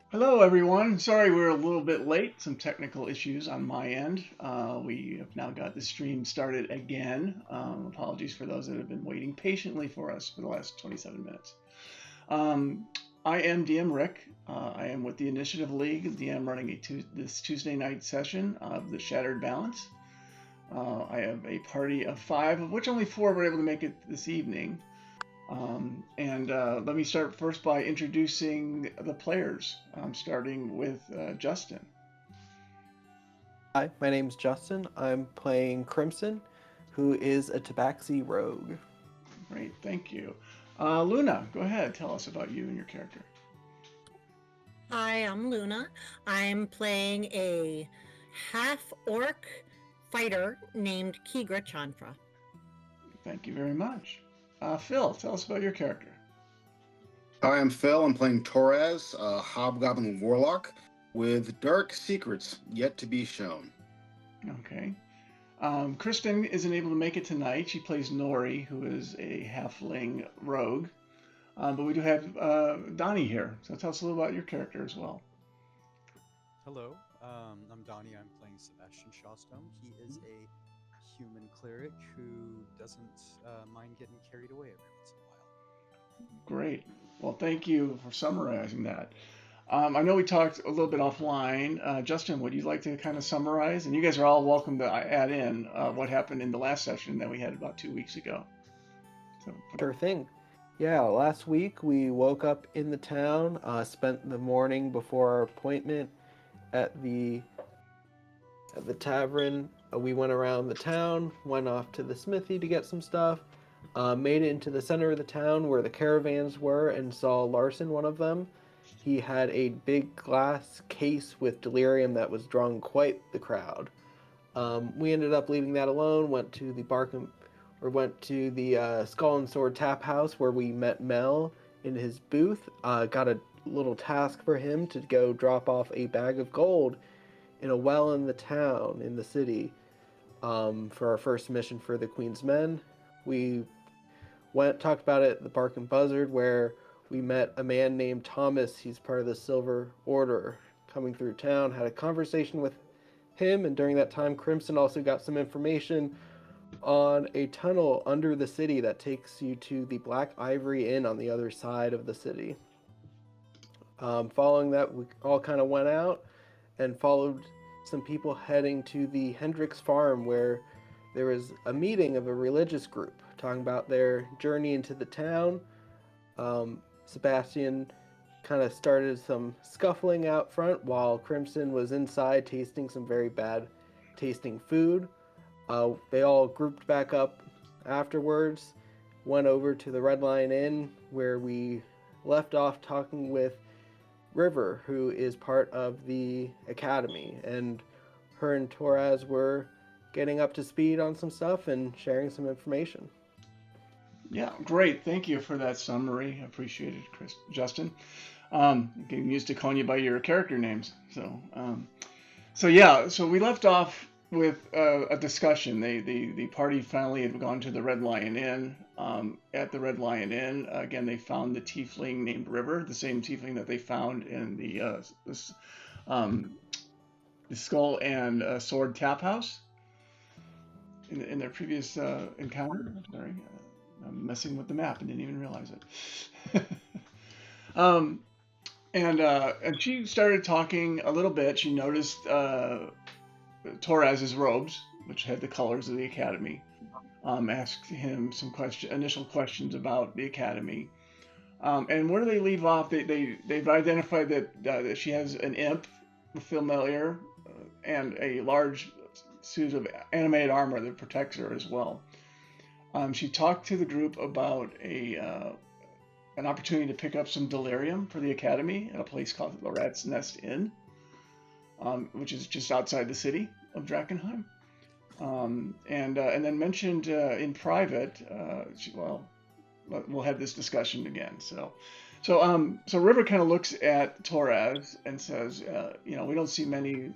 Hello, everyone. Sorry we're a little bit late. Some technical issues on my end. We have now got the stream started again. Apologies for those that have been waiting patiently for us for the last 27 minutes. Um, I am DM Rick. I am with the Initiative League, DM running this Tuesday night session of the Shattered Balance. I have a party of five, of which only four were able to make it this evening. And let me start first by introducing the players, starting with Justin. Hi, my name's Justin. I'm playing Crimson, who is a Tabaxi rogue. Great, thank you. Luna, go ahead. Tell us about you and your character. Hi, I'm Luna. I'm playing a half orc fighter named Kigra Chandra. Thank you very much. Phil, tell us about your character. Hi, I'm Phil. I'm playing Torres, a hobgoblin warlock with dark secrets yet to be shown. Okay. Kristen isn't able to make it tonight. She plays Nori, who is a halfling rogue. But we do have Donnie here. So tell us a little about your character as well. Hello, I'm Donnie. I'm playing Sebastian Shawstone. He is a human cleric who doesn't mind getting carried away every once in a while. Great. Well, thank you for summarizing that. I know we talked a little bit offline. Justin, would you like to kind of summarize? And you guys are all welcome to add in what happened in the last session that we had about 2 weeks ago. So, Sure thing. Yeah, last week we woke up in the town, spent the morning before our appointment at the tavern. We went around the town, went off to the smithy to get some stuff, made it into the center of the town where the caravans were, and saw Larson, one of them. He had a big glass case with delirium that was drawing quite the crowd. We ended up leaving that alone. Went to the Skull and Sword Tap House where we met Mel in his booth. Got a little task for him to go drop off a bag of gold in a well in the town in the city for our first mission for the Queen's Men. We talked about it at the Bark and Buzzard where we met a man named Thomas. He's part of the Silver Order coming through town. Had a conversation with him, and during that time, Crimson also got some information on a tunnel under the city that takes you to the Black Ivory Inn on the other side of the city. Following that, we all kind of went out and followed some people heading to the Hendricks farm where there was a meeting of a religious group talking about their journey into the town. Sebastian kind of started some scuffling out front while Crimson was inside tasting some very bad tasting food. They all grouped back up afterwards, went over to the Red Lion Inn where we left off talking with River, who is part of the academy, and her and Torres were getting up to speed on some stuff and sharing some information. yeah, great. Thank you for that summary. I appreciate it, Justin. Getting used to calling you by your character names. So we left off with a discussion. The party finally had gone to the Red Lion Inn. At the Red Lion Inn, again, they found the tiefling named River, the same tiefling that they found in um, the Skull and Sword Tap House in their previous encounter. Sorry, I'm messing with the map and didn't even realize it. um, and she started talking a little bit. She noticed Torres's robes, which had the colors of the academy. Asked him some initial questions about the academy. And where do they leave off? They've identified that she has an imp familiar and a large suit of animated armor that protects her as well. She talked to the group about an opportunity to pick up some delirium for the academy at a place called the Rat's Nest Inn, which is just outside the city of Drakenheim. And then mentioned in private, we'll have this discussion again. So River kind of looks at Torres and says, we don't see many.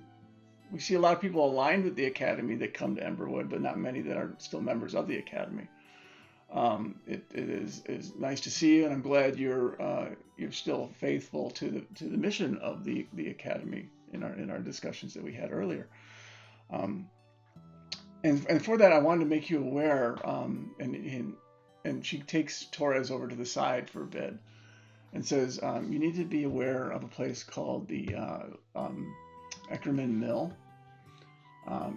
We see a lot of people aligned with the academy that come to Emberwood, but not many that are still members of the academy. It is nice to see you, and I'm glad you're still faithful to the mission of the academy in our discussions that we had earlier. Um, and for that, I wanted to make you aware. And she takes Torres over to the side for a bit and says, you need to be aware of a place called the Eckerman Mill.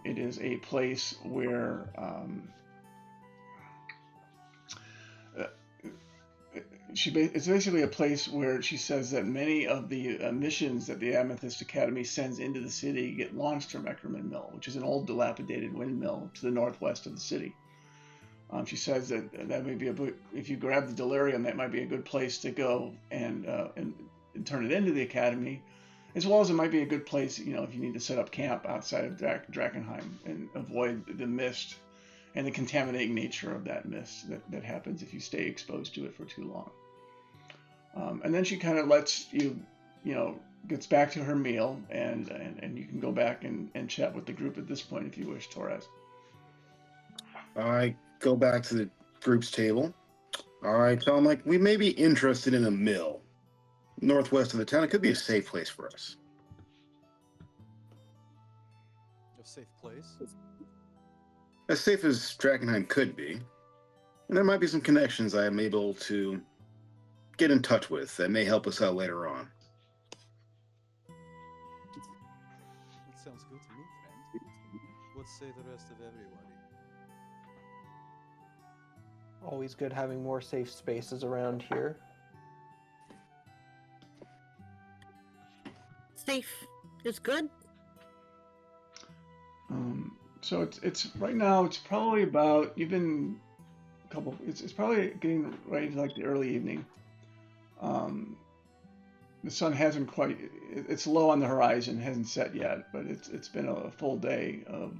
It is a place where uh, it's basically a place where she says that many of the missions that the Amethyst Academy sends into the city get launched from Eckerman Mill, which is an old dilapidated windmill to the northwest of the city. She says that may be if you grab the delirium, that might be a good place to go and turn it into the academy, as well as it might be a good place, if you need to set up camp outside of Drakenheim and avoid the mist and the contaminating nature of that mist that happens if you stay exposed to it for too long. And then she kind of lets you, gets back to her meal, and you can go back and chat with the group at this point if you wish, Torres. I go back to the group's table. All right, tell them we may be interested in a mill northwest of the town. It could be a safe place for us. A safe place? As safe as Drakenheim could be. And there might be some connections I am able to get in touch with that may help us out later on. That sounds good to me, friend. What say the rest of everybody? Always good having more safe spaces around here. Safe is good. So it's right now. It's probably about It's probably getting right to the early evening. The sun hasn't quite. It's low on the horizon, hasn't set yet, but it's been a full day of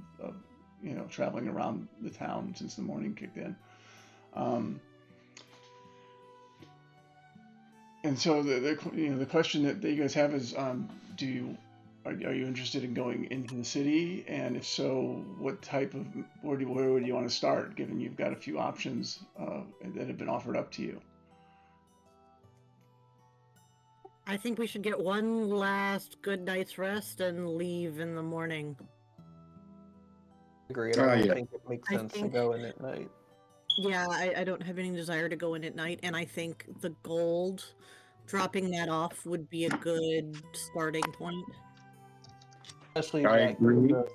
traveling around the town since the morning kicked in. And so the question that you guys have is, are you interested in going into the city? And if so, what type of where would you want to start? Given you've got a few options that have been offered up to you. I think we should get one last good night's rest and leave in the morning. Agreed. I don't yeah. think it makes sense to go in at night. Yeah, I don't have any desire to go in at night, and I think the gold, dropping that off would be a good starting point. Especially I that gives agree. us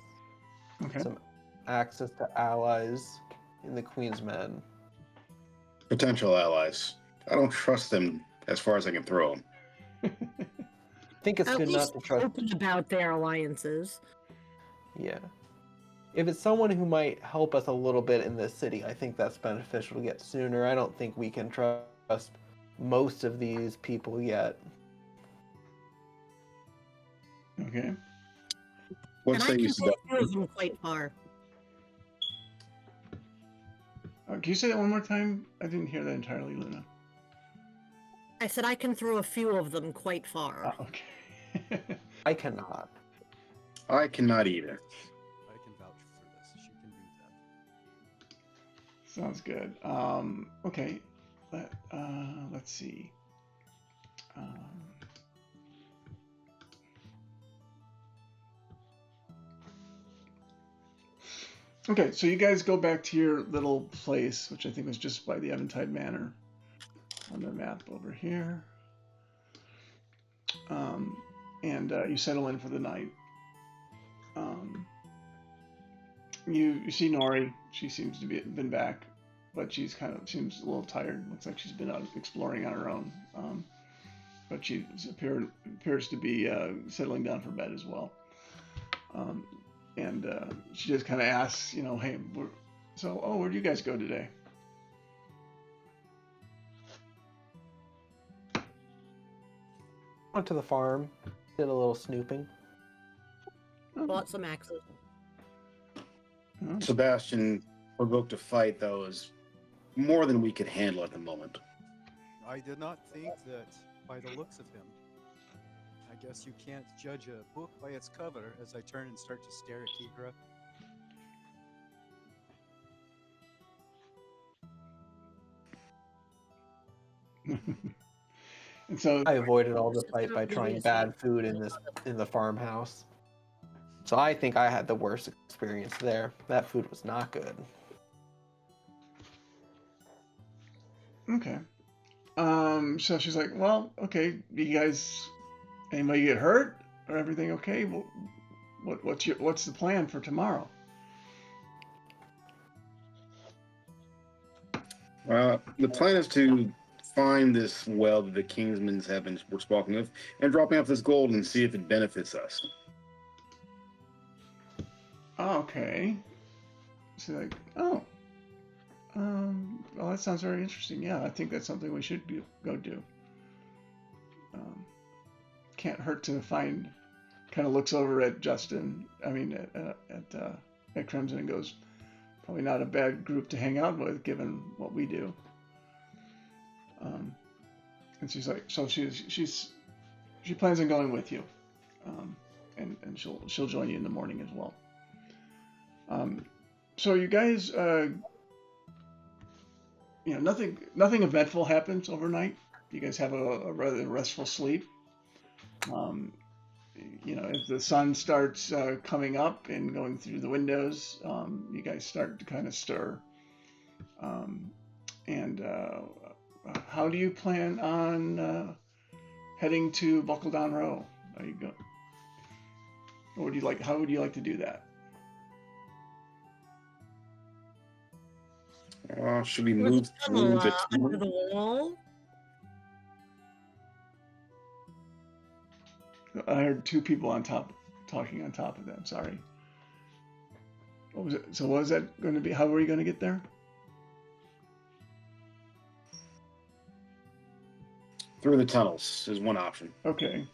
Okay. some access to allies in the Queen's Men. Potential allies. I don't trust them as far as I can throw them. I think it's At good least not to trust. open about their alliances. Yeah. If it's someone who might help us a little bit in this city, I think that's beneficial to get sooner. I don't think we can trust most of these people yet. Okay. What And I say you, can Sebastian? take two of them quite far. Can you say that one more time? I didn't hear that entirely, Luna. I said I can throw a few of them quite far. Okay. I cannot. I cannot either. I can vouch for this. She can do that. Sounds good. Okay. Let's see. Okay, so you guys go back to your little place, which I think was just by the Eventide Manor on the map over here. And you settle in for the night. You see Nori. She seems to been back, but she's seems a little tired. Looks like she's been out exploring on her own. But she appears to be settling down for bed as well. And she just kind of asks, hey, where'd you guys go today? Went to the farm, did a little snooping. Bought some axes. Oh. Sebastian provoked a fight that was more than we could handle at the moment. I did not think that by the looks of him. I guess you can't judge a book by its cover as I turn and start to stare at Kigra. And so, I avoided all the Just fight how by busy trying is bad he? food in the farmhouse. So I think I had the worst experience there. That food was not good. okay. So she's like, well, okay, you guys, anybody get hurt or everything okay? Well, what's the plan for tomorrow? The plan is to find this well that the Kingsmans have been were speaking of, and dropping off this gold and see if it benefits us. Okay. So like, oh, well, that sounds very interesting. Yeah, I think that's something we should go do. Um, can't hurt to find. Kind of looks over at Justin. I mean, at Crimson and goes, probably not a bad group to hang out with, given what we do. And she's like, so she plans on going with you, and she'll join you in the morning as well. So you guys, nothing eventful happens overnight. You guys have a rather restful sleep. If the sun starts coming up and going through the windows, you guys start to kind of stir. And how do you plan on heading to Buckle Down Row? Are you go? Or would you like? How would you like to do that? Should we With move the tunnel through the under tunnel? the wall. I heard two people talking on top of them. Sorry. What was it? So what was that going to be? How were you going to get there? Through the tunnels is one option. Okay.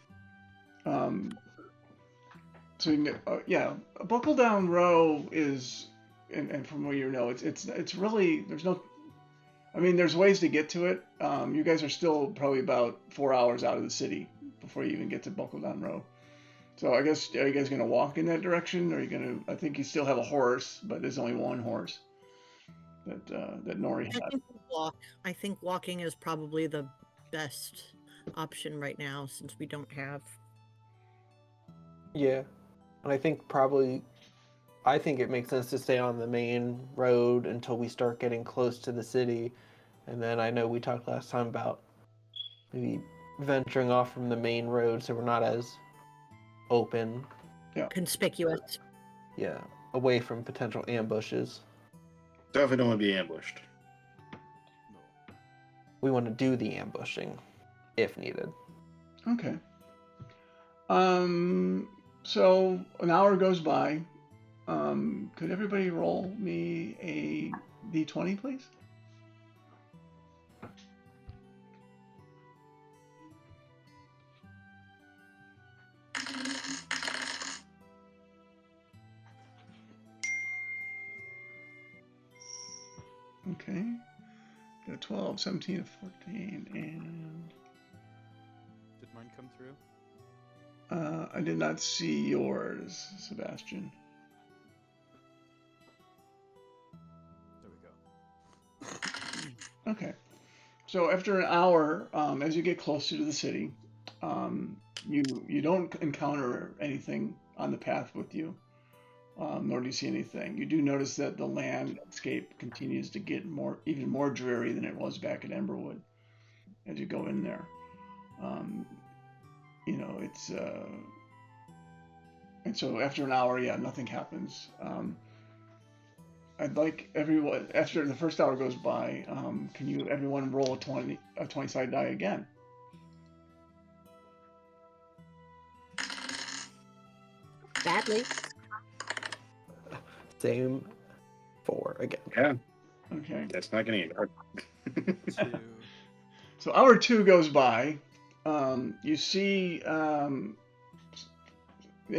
So you can get, Buckle Down Row is, and from what you know, it's really there's no. I mean, there's ways to get to it. You guys are still probably about 4 hours out of the city before you even get to Buckle Down Row. So I guess, are you guys going to walk in that direction? Or are you going to, I think you still have a horse, but there's only one horse that Nori I had. think walk. I think walking is probably the best option right now since we don't have. Yeah. And I think it makes sense to stay on the main road until we start getting close to the city. And then I know we talked last time about maybe venturing off from the main road so we're not as open. Conspicuous. Yeah. Away from potential ambushes. Definitely don't want to be ambushed. No. We want to do the ambushing if needed. Okay. So an hour goes by. Could everybody roll me a d20, please? Okay. Got a 12, 17, a 14, and Did mine come through? I did not see yours, Sebastian. There we go. Okay. So after an hour, as you get closer to the city, you don't encounter anything on the path with you, nor do you see anything. You do notice that the landscape continues to get even more dreary than it was back at Emberwood as you go in there. It's and so after an hour, nothing happens. I'd like everyone, after the first hour goes by, can everyone roll a 20-sided die again? Badly. Same 4 again. Yeah, Okay. that's not going to get hard. 2. So hour 2 goes by. You see, in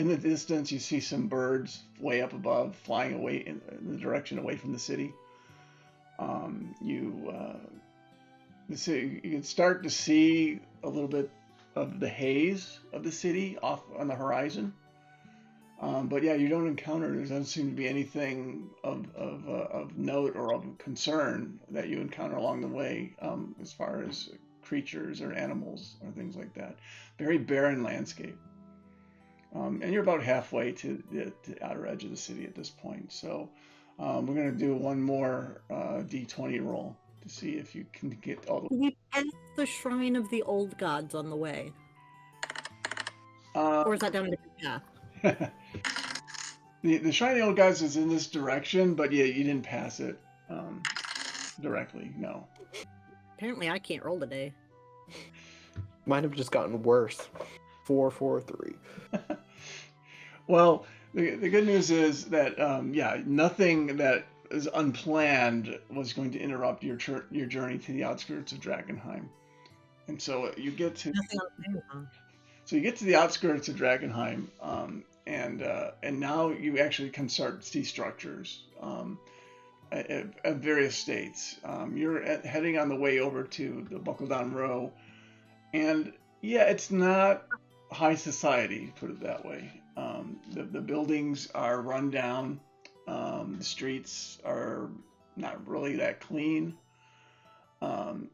the distance, you see some birds way up above, flying away in the direction away from the city. You can start to see a little bit of the haze of the city off on the horizon. But you don't encounter. There doesn't seem to be anything of note or of concern that you encounter along the way, as far as creatures or animals or things like that. Very barren landscape. And you're about halfway to the outer edge of the city at this point. So we're going to do one more D20 roll to see if you can get all the. Do we pass the Shrine of the Old Gods on the way? Uh, Or is that down a different path? the Shrine of the Old Gods is in this direction, but yeah, you didn't pass it directly. No. Apparently I can't roll today. Might have just gotten worse. 4, 4, 3. Well, the good news is that yeah, nothing that is unplanned was going to interrupt your journey to the outskirts of Drakenheim, and so you get to Nothing on the plan, huh? so you get to the outskirts of Drakenheim, and now you actually can start to see structures at various states. You're heading on the way over to the Buckle Down Row, and yeah, it's not high society, put it that way. The buildings are run down. The streets are not really that clean.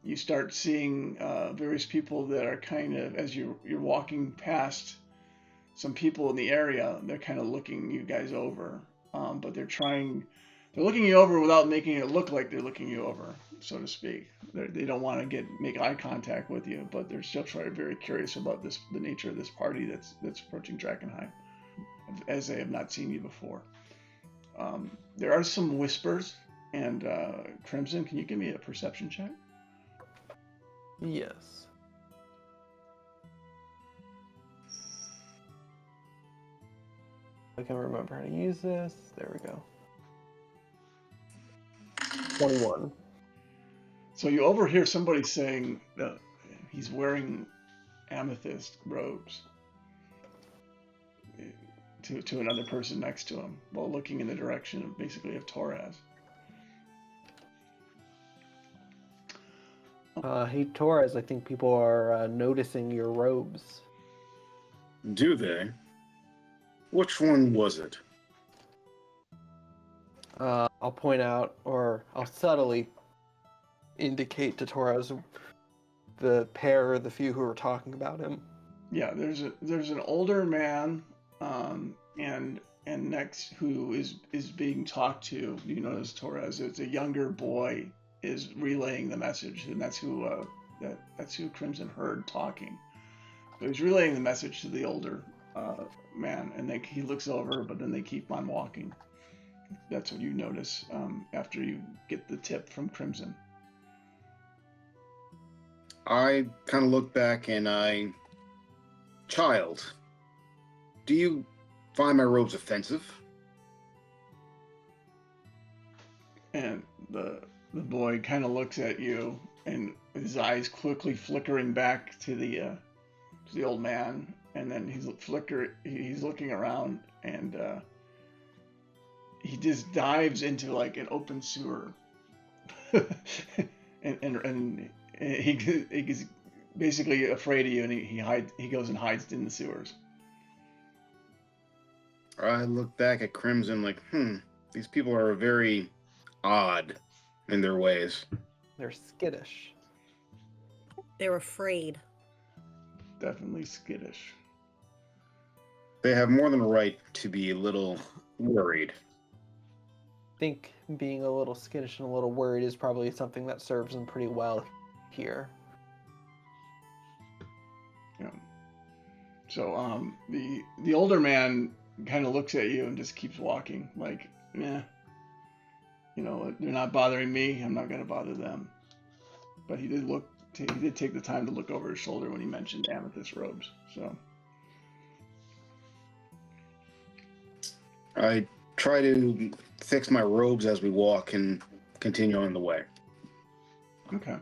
You start seeing various people that are kind of, as you're walking past some people in the area, they're kind of looking you guys over. But they're looking you over without making it look like they're looking you over, so to speak. They don't want to make eye contact with you, but they're still very curious about the nature of this party that's approaching Drakenheim, as they have not seen you before. There are some whispers, and Crimson, can you give me a perception check? Yes. I can remember how to use this. There we go. 21. So you overhear somebody saying he's wearing amethyst robes to another person next to him while looking in the direction of basically of Torres. Hey Torres, I think people are noticing your robes. Do they? Which one was it? I'll point out, or I'll subtly indicate to Torres the pair or the few who are talking about him. Yeah, there's an older man, and next who is being talked to. You notice Torres. It's a younger boy is relaying the message, and that's who Crimson heard talking. So he's relaying the message to the older man, and he looks over, but then they keep on walking. That's what you notice after you get the tip from Crimson. I kind of look back and Child, do you find my robes offensive? And the boy kind of looks at you, and his eyes quickly flickering back to the old man, and then he's looking around, and he just dives into like an open sewer, and he's basically afraid of you, and he goes and hides in the sewers. I look back at Crimson like, these people are very odd in their ways. They're skittish. They're afraid. Definitely skittish. They have more than a right to be a little worried. I think being a little skittish and a little worried is probably something that serves them pretty well here. Yeah. So the older man kind of looks at you and just keeps walking, like, they're not bothering me. I'm not gonna bother them. But he did take the time to look over his shoulder when he mentioned amethyst robes. So I try to fix my robes as we walk and continue on the way. okay.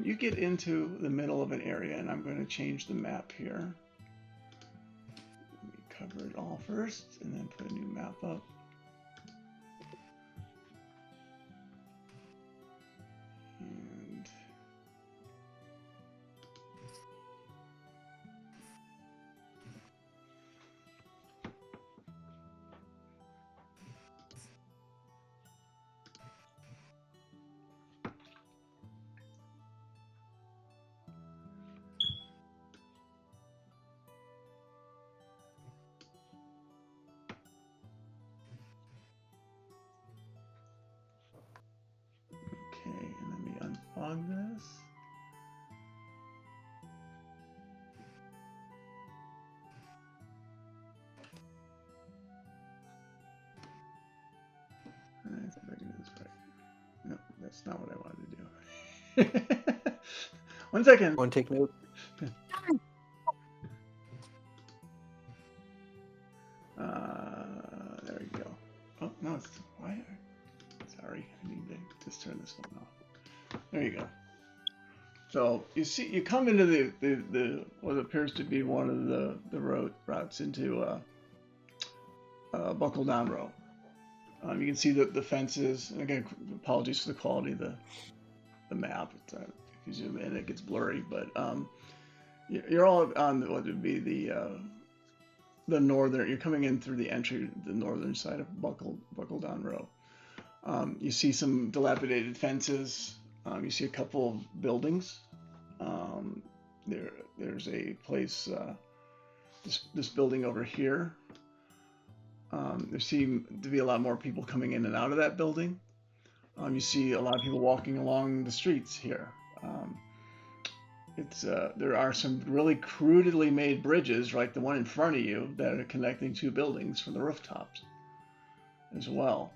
You get into the middle of an area, and I'm going to change the map here. Let me cover it all first, and then put a new map up. And That's not what I wanted to do. 1 second. Want to take note? There we go. Oh no, it's why? Sorry, I need to just turn this one off. There you go. So you come into the what appears to be one of the routes into Buckle Down Row. You can see the fences, and again, apologies for the quality of the map. If you zoom in, it gets blurry, but you're all on what would be the northern. You're coming in through the entry, the northern side of Buckle Down Row. You see some dilapidated fences. You see a couple of buildings. There's a place. This building over here. There seem to be a lot more people coming in and out of that building. You see a lot of people walking along the streets here. There are some really crudely made bridges, like the one in front of you, that are connecting two buildings from the rooftops as well.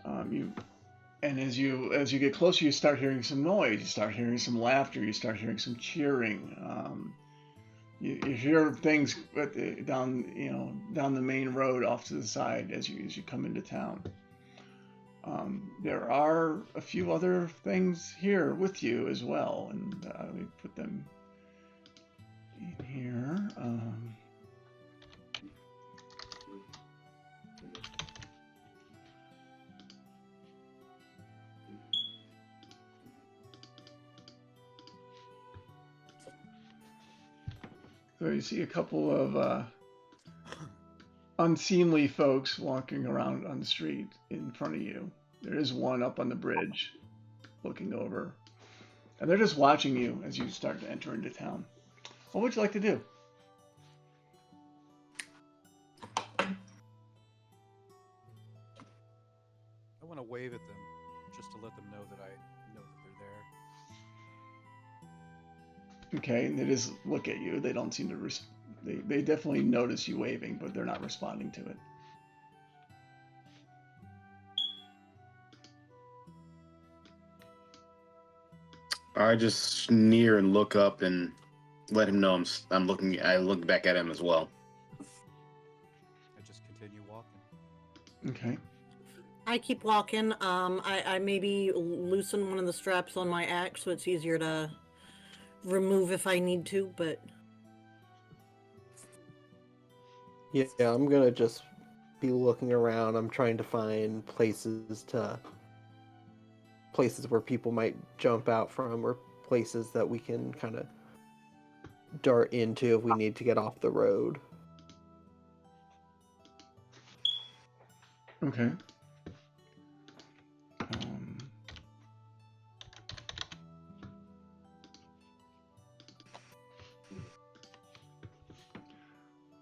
And as you get closer, you start hearing some noise. You start hearing some laughter. You start hearing some cheering. You hear things down the main road off to the side as you come into town. There are a few other things here with you as well, and let me put them in here. So you see a couple of unseemly folks walking around on the street in front of you. There is one up on the bridge looking over. And they're just watching you as you start to enter into town. What would you like to do? I want to wave at them just to let them know that I know that they're there. Okay, and they just look at you. They don't seem to they definitely notice you waving, but they're not responding to it. I just sneer and look up and let him know I'm looking. I look back at him as well. I just continue walking. Okay. I keep walking. I maybe loosen one of the straps on my axe so it's easier to remove if I need to, but Yeah, I'm gonna just be looking around. I'm trying to find places where people might jump out from, or places that we can kind of dart into if we need to get off the road. Okay.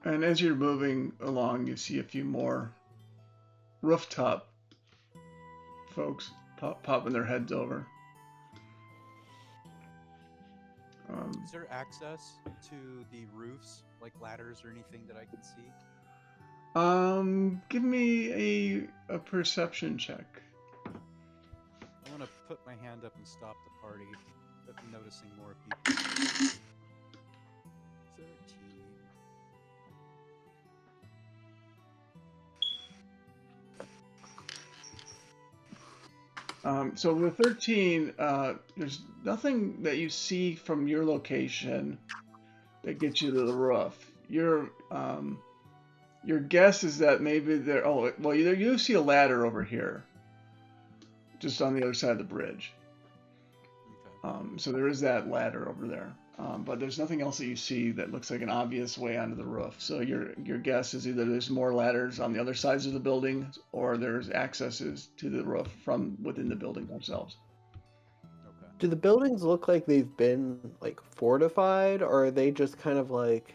And as you're moving along, you see a few more rooftop folks popping their heads over. Is there access to the roofs, like ladders or anything that I can see? Give me a perception check. I want to put my hand up and stop the party, but I'm noticing more people. 13. So with 13, there's nothing that you see from your location that gets you to the roof. Your guess is that maybe there. Oh, well, you see a ladder over here, just on the other side of the bridge. Okay. So there is that ladder over there, but there's nothing else that you see that looks like an obvious way onto the roof. So your guess is either there's more ladders on the other sides of the building, or there's accesses to the roof from within the building themselves. Okay. Do the buildings look like they've been like fortified, or are they just kind of like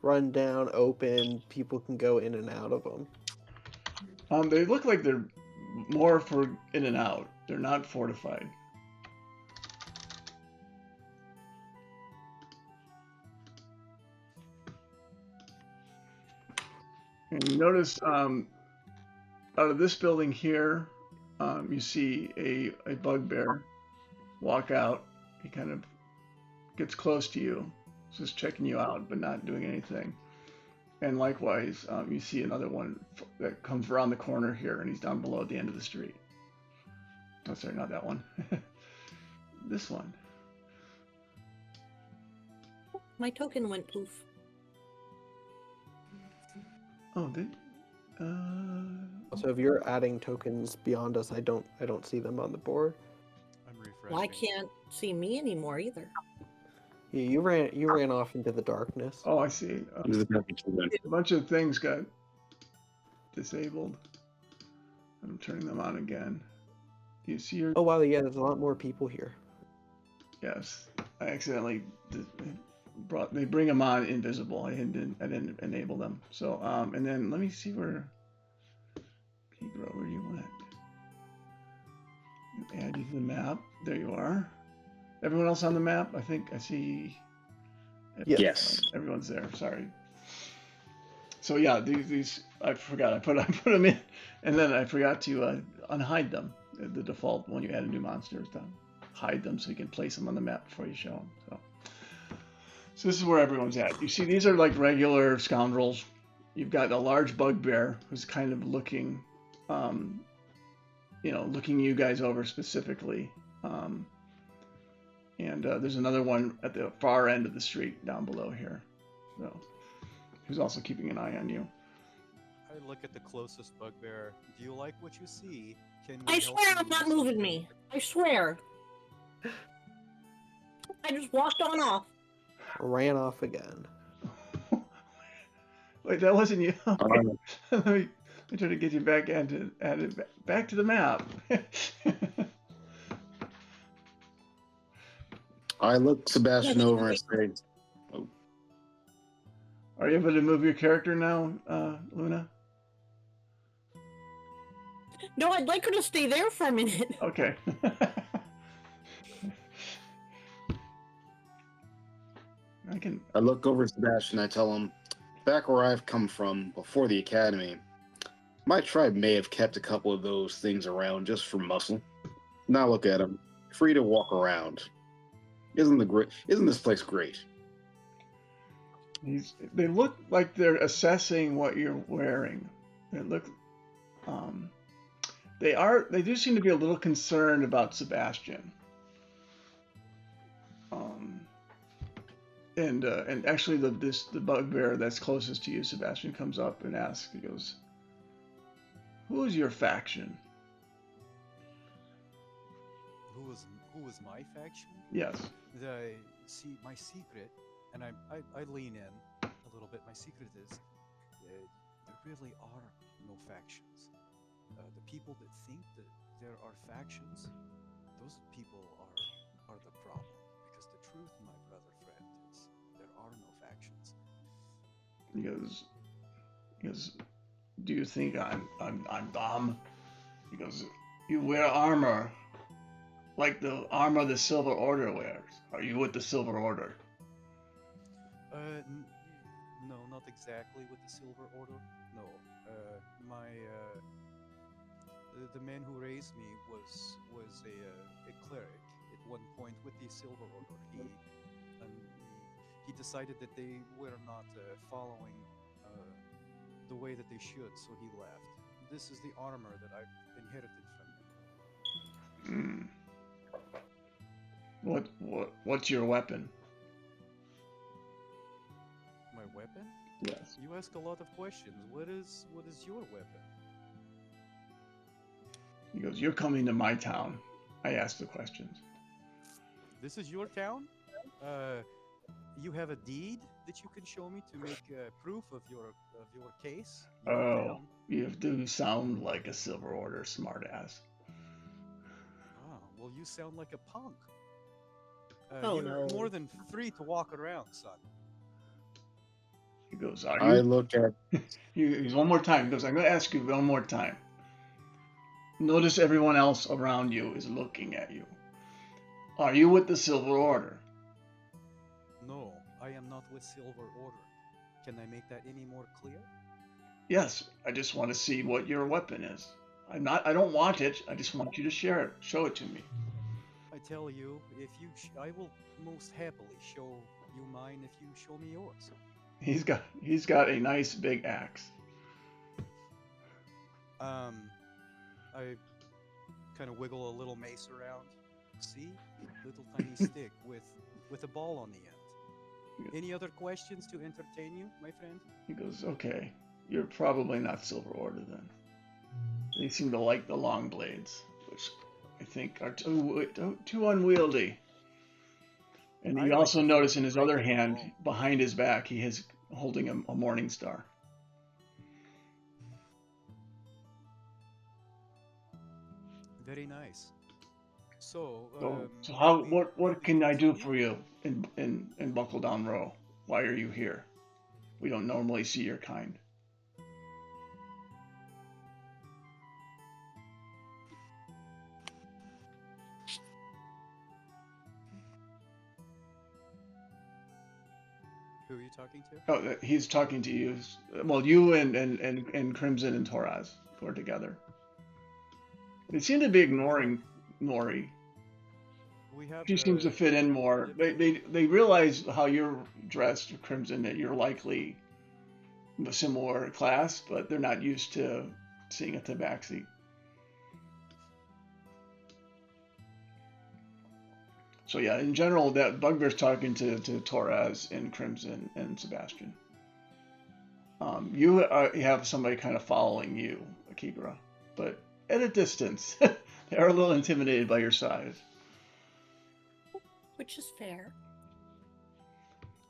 run down, open, people can go in and out of them? They look like they're more for in and out. They're not fortified. And you notice out of this building here, you see a bugbear walk out. He kind of gets close to you, just checking you out, but not doing anything. And likewise, you see another one that comes around the corner here, and he's down below at the end of the street. Oh, sorry, not that one. This one. My token went poof. Oh, did. So if you're adding tokens beyond us, I don't see them on the board. I'm refreshing. Well, I can't see me anymore either. Yeah, you ran off into the darkness. Oh, I see. A bunch of things got disabled. I'm turning them on again. Do you see your? Oh wow, yeah, there's a lot more people here. Yes, I accidentally brought. They bring them on invisible. I didn't enable them. So and then let me see where. Keegrow, where you went? You add you to the map. There you are. Everyone else on the map? I think I see. Yes. Everyone's there. Sorry. So yeah, these I forgot. I put them in, and then I forgot to unhide them. The default when you add a new monster is to hide them so you can place them on the map before you show them. So this is where everyone's at. You see, these are like regular scoundrels. You've got a large bugbear who's kind of looking, looking you guys over specifically. And there's another one at the far end of the street down below here, so who's also keeping an eye on you. I look at the closest bugbear. Do you like what you see? Can we I help swear you I'm not with moving something? me. I swear. I just walked on off. Ran off again. Wait, that wasn't you. Um, let me try to get you back back to the map. I look Sebastian over and say, Are you able to move your character now, Luna? No, I'd like her to stay there for a minute. Okay. I look over at Sebastian. I tell him, back where I've come from before the academy, my tribe may have kept a couple of those things around just for muscle. Now look at them, free to walk around. Isn't this place great? They look like they're assessing what you're wearing. They look, they do seem to be a little concerned about Sebastian. And actually the bugbear that's closest to you, Sebastian, comes up and asks. He goes, "Who is your faction?" Who is my faction? Yes. See, my secret, and I lean in a little bit. My secret is there really are no factions. The people that think that there are factions, those people are the problem. Because the truth, my brother friend, is there are no factions. He goes, "Do you think I'm dumb?" He goes, "You wear armor like the armor the Silver Order wears. Are you with the Silver Order?" No, not exactly with the Silver Order. No, the man who raised me was a cleric at one point with the Silver Order. He decided that they were not following the way that they should, so he left. This is the armor that I inherited from him. What's your weapon? My weapon? Yes. You ask a lot of questions. What is your weapon? He goes, "You're coming to my town." I ask the questions. This is your town? You have a deed that you can show me to make proof of your case? Your Oh, town? you do sound like a Silver Order smartass. Oh, well, you sound like a punk. Oh, You're no. more than free to walk around, son. He goes, "Are I you?" look at He's one more time. He goes, "I'm going to ask you one more time. Notice everyone else around you is looking at you. Are you with the Silver Order?" No, I am not with Silver Order. Can I make that any more clear? "Yes, I just want to see what your weapon is. I don't want it. I just want you to share it. Show it to me. I tell you, if you, I will most happily show you mine if you show me yours. He's got a nice big axe. I kind of wiggle a little mace around. See, little tiny stick with a ball on the end. Any other questions to entertain you, my friend? He goes, okay, you're probably not Silver Order then. They seem to like the long blades, which I think are too unwieldy. And you also notice in his other hand, behind his back, he is holding a morning star. Very nice. So what can I do for you in Buckle Down Row? Why are you here? We don't normally see your kind. Who are you talking to? Oh, he's talking to you. Well, you and Crimson and Toraz were together. They seem to be ignoring Nori. She seems to fit in more. They realize how you're dressed, Crimson, that you're likely a similar class, but they're not used to seeing a tabaxi. So yeah, in general, that Bugbear's talking to Toraz and Crimson and Sebastian. You have somebody kind of following you, Akigura, but at a distance. They are a little intimidated by your size. Which is fair.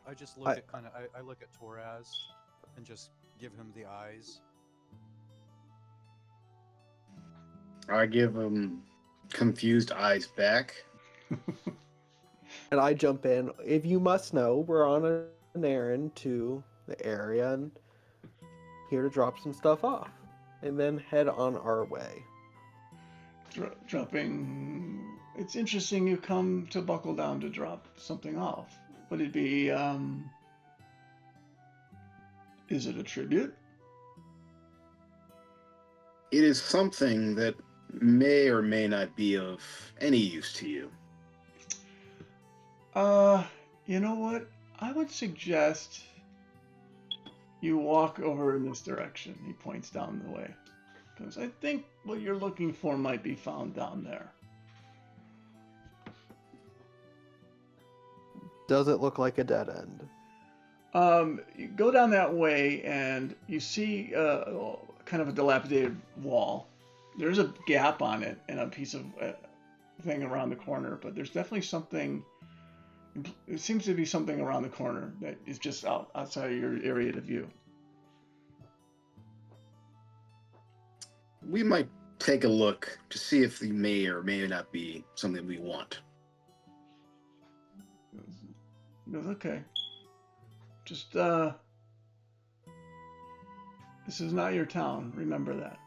I just look at I look at Toraz and just give him the eyes. I give him confused eyes back. And I jump in. If you must know, we're on an errand to the area and here to drop some stuff off. And then head on our way. Dropping... It's interesting you come to Buckle Down to drop something off. Would it be, is it a tribute? It is something that may or may not be of any use to you. You know what? I would suggest you walk over in this direction. He points down the way. Because I think what you're looking for might be found down there. Does it look like a dead end? You go down that way and you see kind of a dilapidated wall. There's a gap on it and a piece of thing around the corner, but there's definitely something. It seems to be something around the corner that is just outside of your area of view. We might take a look to see if the may or may not be something we want. He goes, okay. Just, this is not your town. Remember that.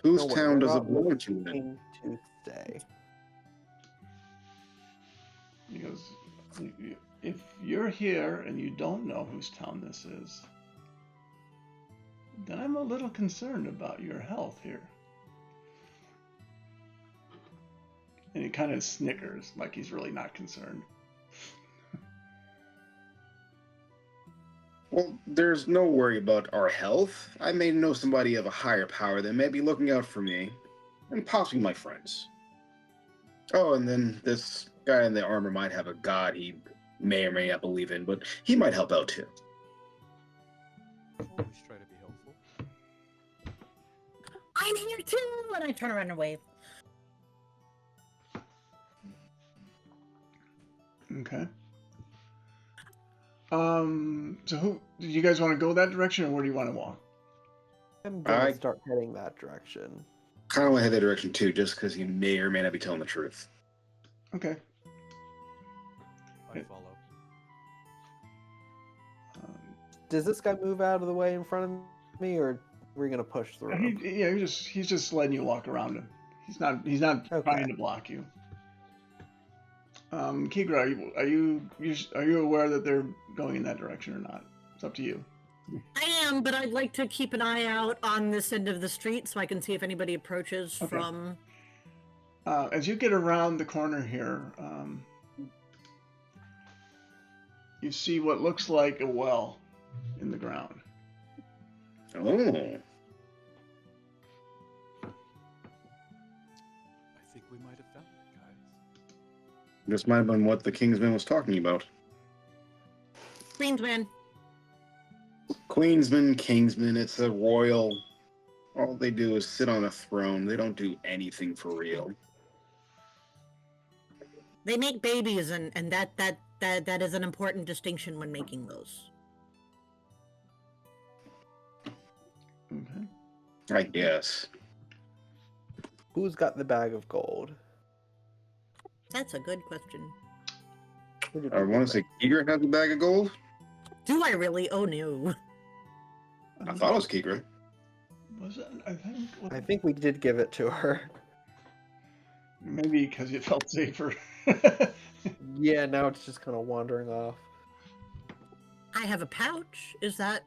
Whose No, town does we're it belong not to then? looking to stay. He goes, if you're here and you don't know whose town this is, then I'm a little concerned about your health here. And he kind of snickers, like he's really not concerned. Well, there's no worry about our health. I may know somebody of a higher power that may be looking out for me, and possibly my friends. Oh, and then this guy in the armor might have a god he may or may not believe in, but he might help out too. Always try to be helpful. I'm here too! And I turn around and wave. Okay. So who do you guys want to go that direction, or where do you want to walk? I'm gonna start heading that direction. Kind of want to head that direction too, just because he may or may not be telling the truth. Okay. I follow. Does this guy move out of the way in front of me, or are we gonna push through? He's just letting you walk around him. He's not Okay. trying to block you. Kigra, are you aware that they're going in that direction or not? It's up to you. I am, but I'd like to keep an eye out on this end of the street so I can see if anybody approaches Okay. from. As you get around the corner here, you see what looks like a well in the ground. Oh. I think we might have found it, guys. This might have been what the Kingsman was talking about. Queensman. Queensman, Kingsman, it's a royal. All they do is sit on a throne. They don't do anything for real. They make babies, and that is an important distinction when making those. Okay. I guess. Who's got the bag of gold? That's a good question. Who did I we want to get? say Keegra has a bag of gold. Do I really? Oh no. I thought it was Keegra. Was it? I think we did give it to her. Maybe because you felt safer. Yeah, now it's just kind of wandering off. I have a pouch. Is that?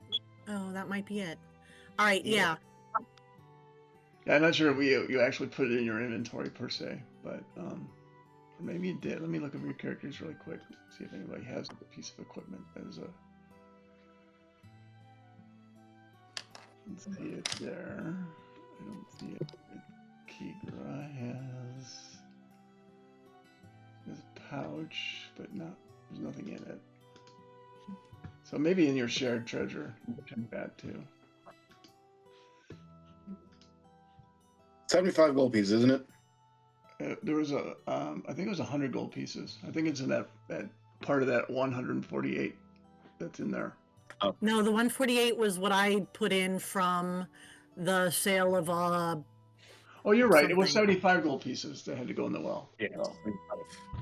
Oh, that might be it. All right. Yeah. Yeah, I'm not sure if you actually put it in your inventory per se, but or maybe you did. Let me look over your characters really quick, see if anybody has a piece of equipment that is a. Let's see it there. I don't see it. Keegra has a pouch, but there's nothing in it. So maybe in your shared treasure, check that too. 75 gold pieces, isn't it? There was I think it was 100 gold pieces. I think it's in that part of that 148 that's in there. No, the 148 was what I put in from the sale of Oh, you're right. It was something. 75 gold pieces that had to go in the well. Yeah. Oh,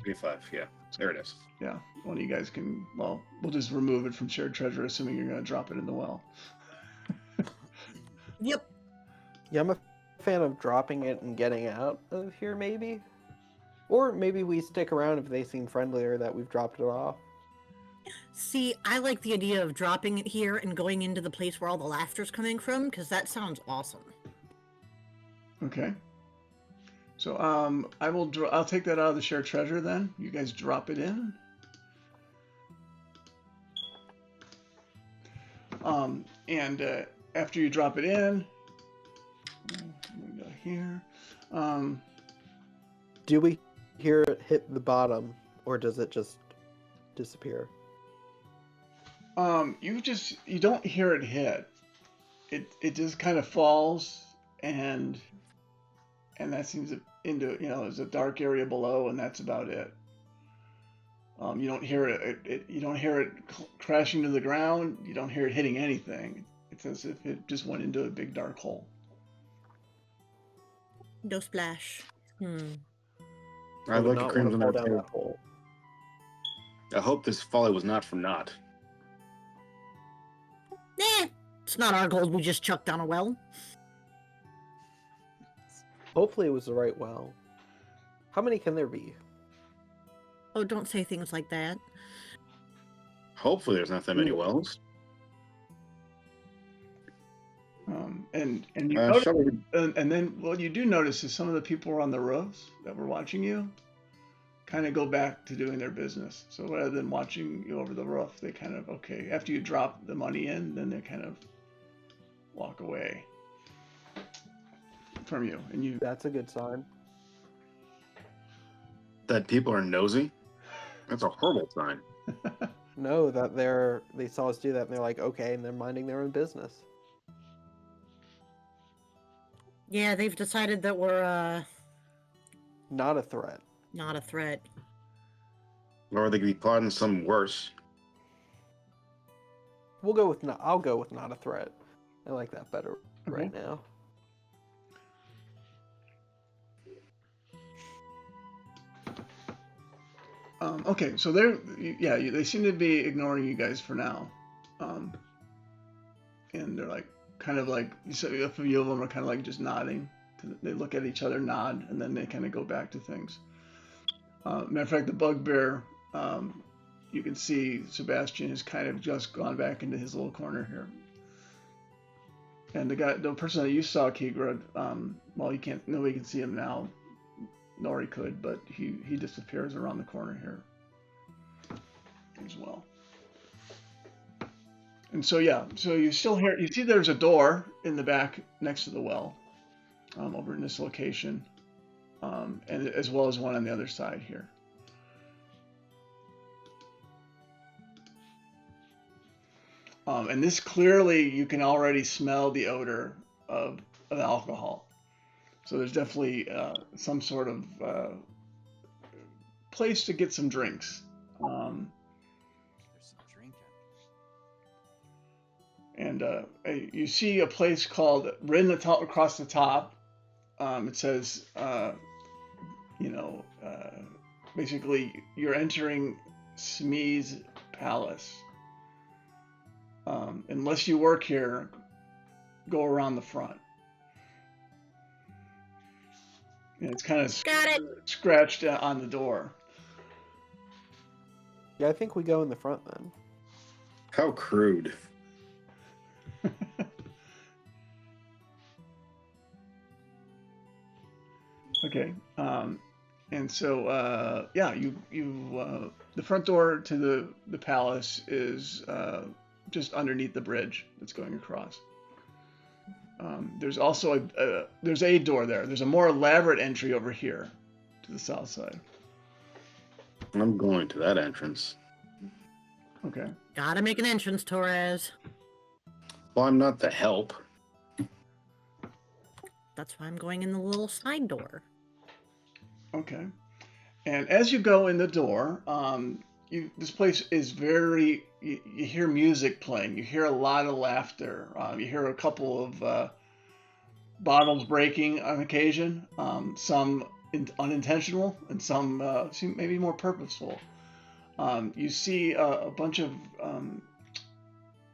25, yeah. There it is. yeah. One of you guys can. Well, we'll just remove it from shared treasure, assuming you're going to drop it in the well. Yep. Yeah, I'm a fan of dropping it and getting out of here, maybe. Or maybe we stick around if they seem friendlier that we've dropped it off. See, I like the idea of dropping it here and going into the place where all the laughter's coming from, because that sounds awesome. Okay. So I'll take that out of the shared treasure then. You guys drop it in. And after you drop it in, we go here. Do we hear it hit the bottom, or does it just disappear? You don't hear it hit. It just kind of falls and that seems into, there's a dark area below, and that's about it. You don't hear you don't hear it crashing to the ground. You don't hear it hitting anything. It's as if it just went into a big dark hole. No splash. I'd would like a not crimson wanna fall down too. that hole. I hope this folly was not for naught. It's not our gold we just chucked down a well. Hopefully it was the right well. How many can there be? Oh, don't say things like that. Hopefully there's not that many wells. And you Uh, notice, shall we- and then what you do notice is some of the people on the roofs that were watching you kind of go back to doing their business. So rather than watching you over the roof, they kind of, okay, after you drop the money in, then they kind of walk away from you. And you, That's a good sign. That people are nosy? That's a horrible sign. No, that they saw us do that and they're like, okay, and they're minding their own business. Yeah, they've decided that we're Not a threat. not a threat. Or they could be plotting something worse. I'll go with not a threat. I like that better right now. Okay, so they seem to be ignoring you guys for now. And they're like, kind of like, you said a few of them are kind of like just nodding. They look at each other, nod, and then they kind of go back to things. Matter of fact, the bugbear you can see Sebastian has kind of just gone back into his little corner here. And the person that you saw, Kigra, well, you can't, nobody can see him now. Nori could, but he disappears around the corner here as well. And so yeah, so you still hear, you see there's a door in the back next to the well, over in this location, and as well as one on the other side here. And this clearly, you can already smell the odor of alcohol. So there's definitely some sort of place to get some drinks. There's some drinking. And you see a place called, written across the top, it says, basically, you're entering Smee's Palace. Unless you work here, go around the front. And it's kind of scratched on the door. Yeah, I think we go in the front then. How crude. Okay. And so, yeah, the front door to the palace is just underneath the bridge that's going across. There's also there's a door there. There's a more elaborate entry over here to the south side. I'm going to that entrance. Okay. Gotta make an entrance, Torres. Well, I'm not the help. That's why I'm going in the little side door. Okay. And as you go in the door, this place is very, you hear music playing. You hear a lot of laughter. You hear a couple of bottles breaking on occasion, some unintentional and some seem maybe more purposeful. You see a bunch of,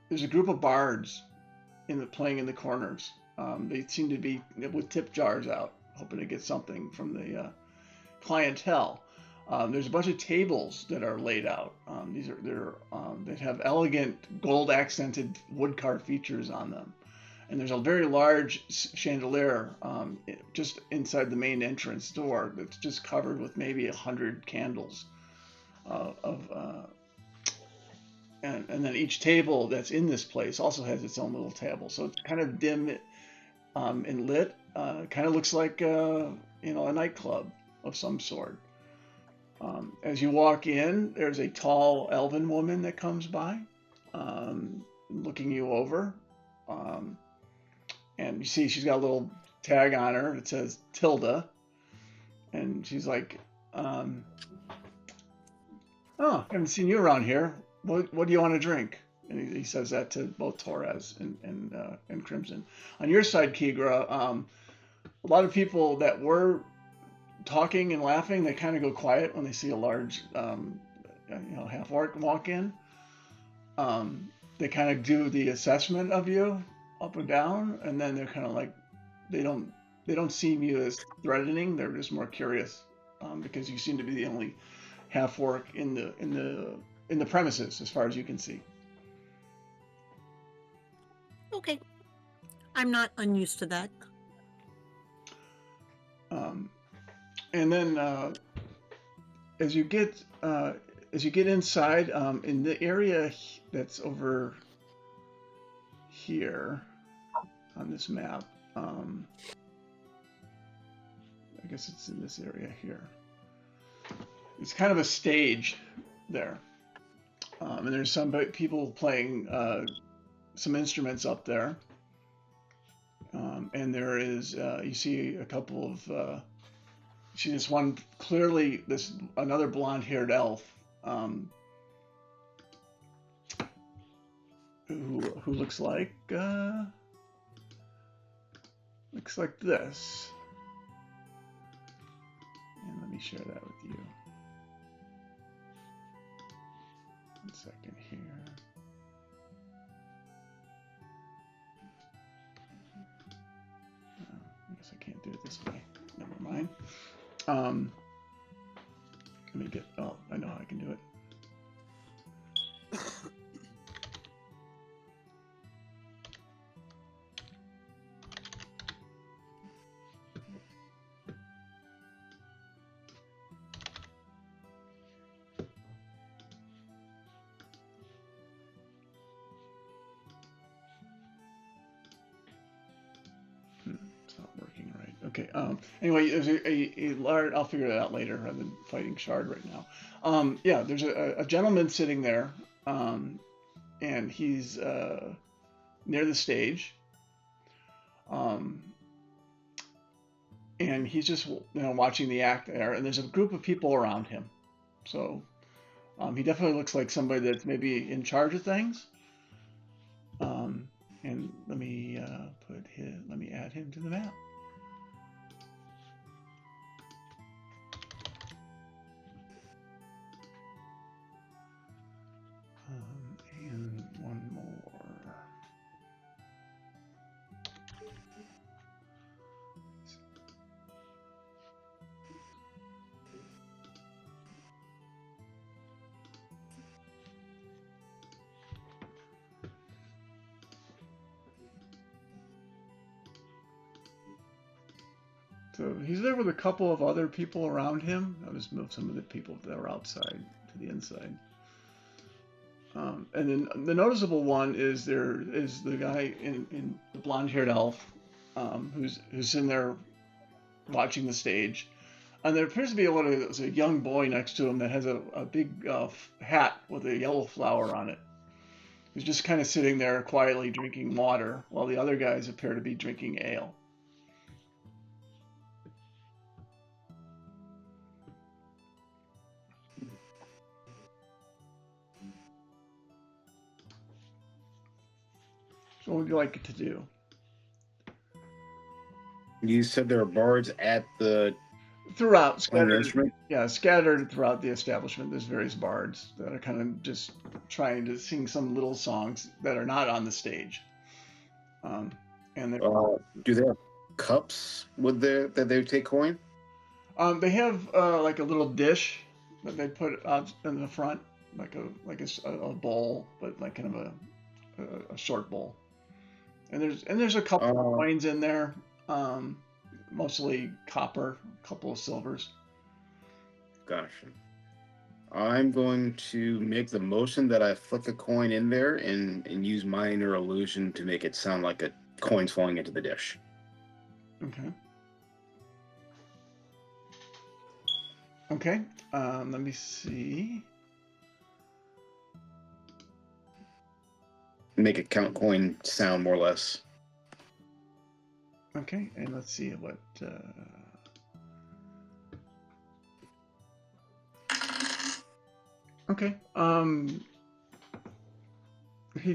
there's a group of bards playing in the corners. They seem to be with tip jars out, hoping to get something from the clientele. There's a bunch of tables that are laid out. They have elegant gold accented wood carved features on them, and there's a very large chandelier just inside the main entrance door that's just covered with maybe 100 candles. And then each table that's in this place also has its own little table, so it's kind of dim and lit. Kind of looks like a nightclub of some sort. As you walk in, there's a tall elven woman that comes by, looking you over. And you see she's got a little tag on her that says Tilda. And she's like, oh, I haven't seen you around here. What do you want to drink? And he says that to both Torres and Crimson. On your side, Kigra, a lot of people that were talking and laughing, they kind of go quiet when they see a large half orc walk in. They kind of do the assessment of you up and down, and then they're kind of like, they don't see you as threatening. They're just more curious because you seem to be the only half orc in the premises as far as you can see. Okay. I'm not unused to that. And then as you get inside, in the area that's over here on this map, I guess it's in this area here. It's kind of a stage there, and there's some people playing some instruments up there, and there is you see a couple of. See this one clearly, another blonde-haired elf, who looks like this. And let me share that with you. One second here. I guess I can't do it this way. Never mind. Let me get. Oh, I know how I can do it. Anyway, there's a large. I'll figure it out later. I've been fighting Shard right now. Yeah, there's a gentleman sitting there, and he's near the stage. And he's just watching the act there, and there's a group of people around him. So he definitely looks like somebody that's maybe in charge of things. And let me add him to the map. And one more. So he's there with a couple of other people around him. I'll just move some of the people that are outside to the inside. And then the noticeable one is the guy in the blonde-haired elf, who's in there watching the stage. And there appears to be a young boy next to him that has a big hat with a yellow flower on it. He's just kind of sitting there quietly drinking water, while the other guys appear to be drinking ale. So what would you like it to do? You said there are bards at the Throughout, establishment? scattered throughout the establishment. There's various bards that are kind of just trying to sing some little songs that are not on the stage. And do they have cups that they take coin? they have like a little dish that they put out in the front, like a bowl, but like kind of a short bowl. And there's a couple of coins in there, mostly copper, a couple of silvers. Gotcha. I'm going to make the motion that I flick a coin in there and use minor illusion to make it sound like a coin's falling into the dish. Okay. Okay. Let me see. Make a count coin sound more or less. Okay, and let's see what. Okay. They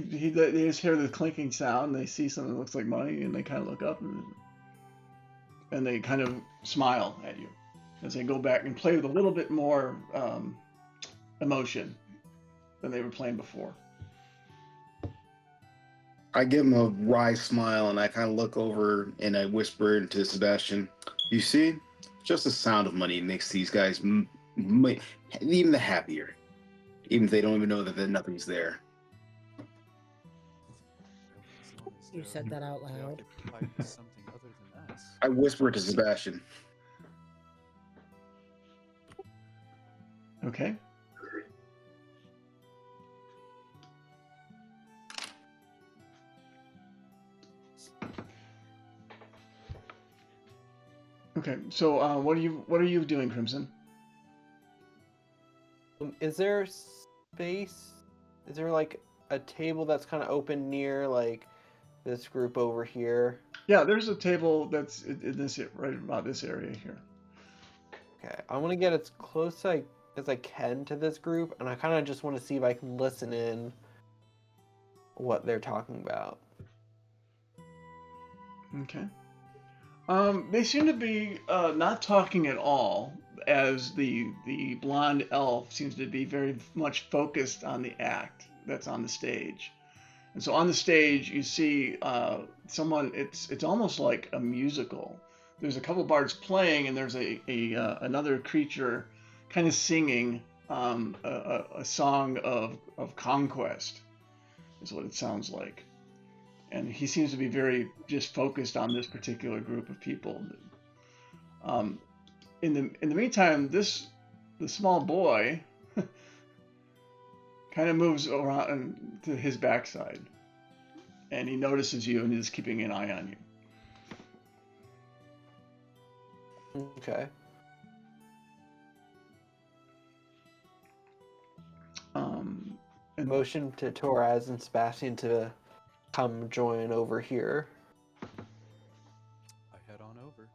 just hear the clinking sound. They see something that looks like money, and they kind of look up and they kind of smile at you as they go back and play with a little bit more emotion than they were playing before. I give him a wry smile and I kind of look over and I whisper into Sebastian, "You see, just the sound of money makes these guys even the happier, even if they don't even know that nothing's there." You said that out loud. Occupied with something other than us. I whisper to Sebastian. Okay. Okay, so what are you doing, Crimson? Is there space? Is there like a table that's kind of open near like this group over here? Yeah, there's a table that's in this right about this area here. Okay, I want to get as close as I can to this group, and I kind of just want to see if I can listen in what they're talking about. Okay. They seem to be not talking at all, as the blonde elf seems to be very much focused on the act that's on the stage. And so on the stage, you see someone. It's almost like a musical. There's a couple bards playing, and there's another creature kind of singing a song of conquest, is what it sounds like. And he seems to be very just focused on this particular group of people. In the meantime, the small boy kind of moves around to his backside, and he notices you and is keeping an eye on you. Okay. And Motion to Torres and Sebastian to come join over here. I head on over.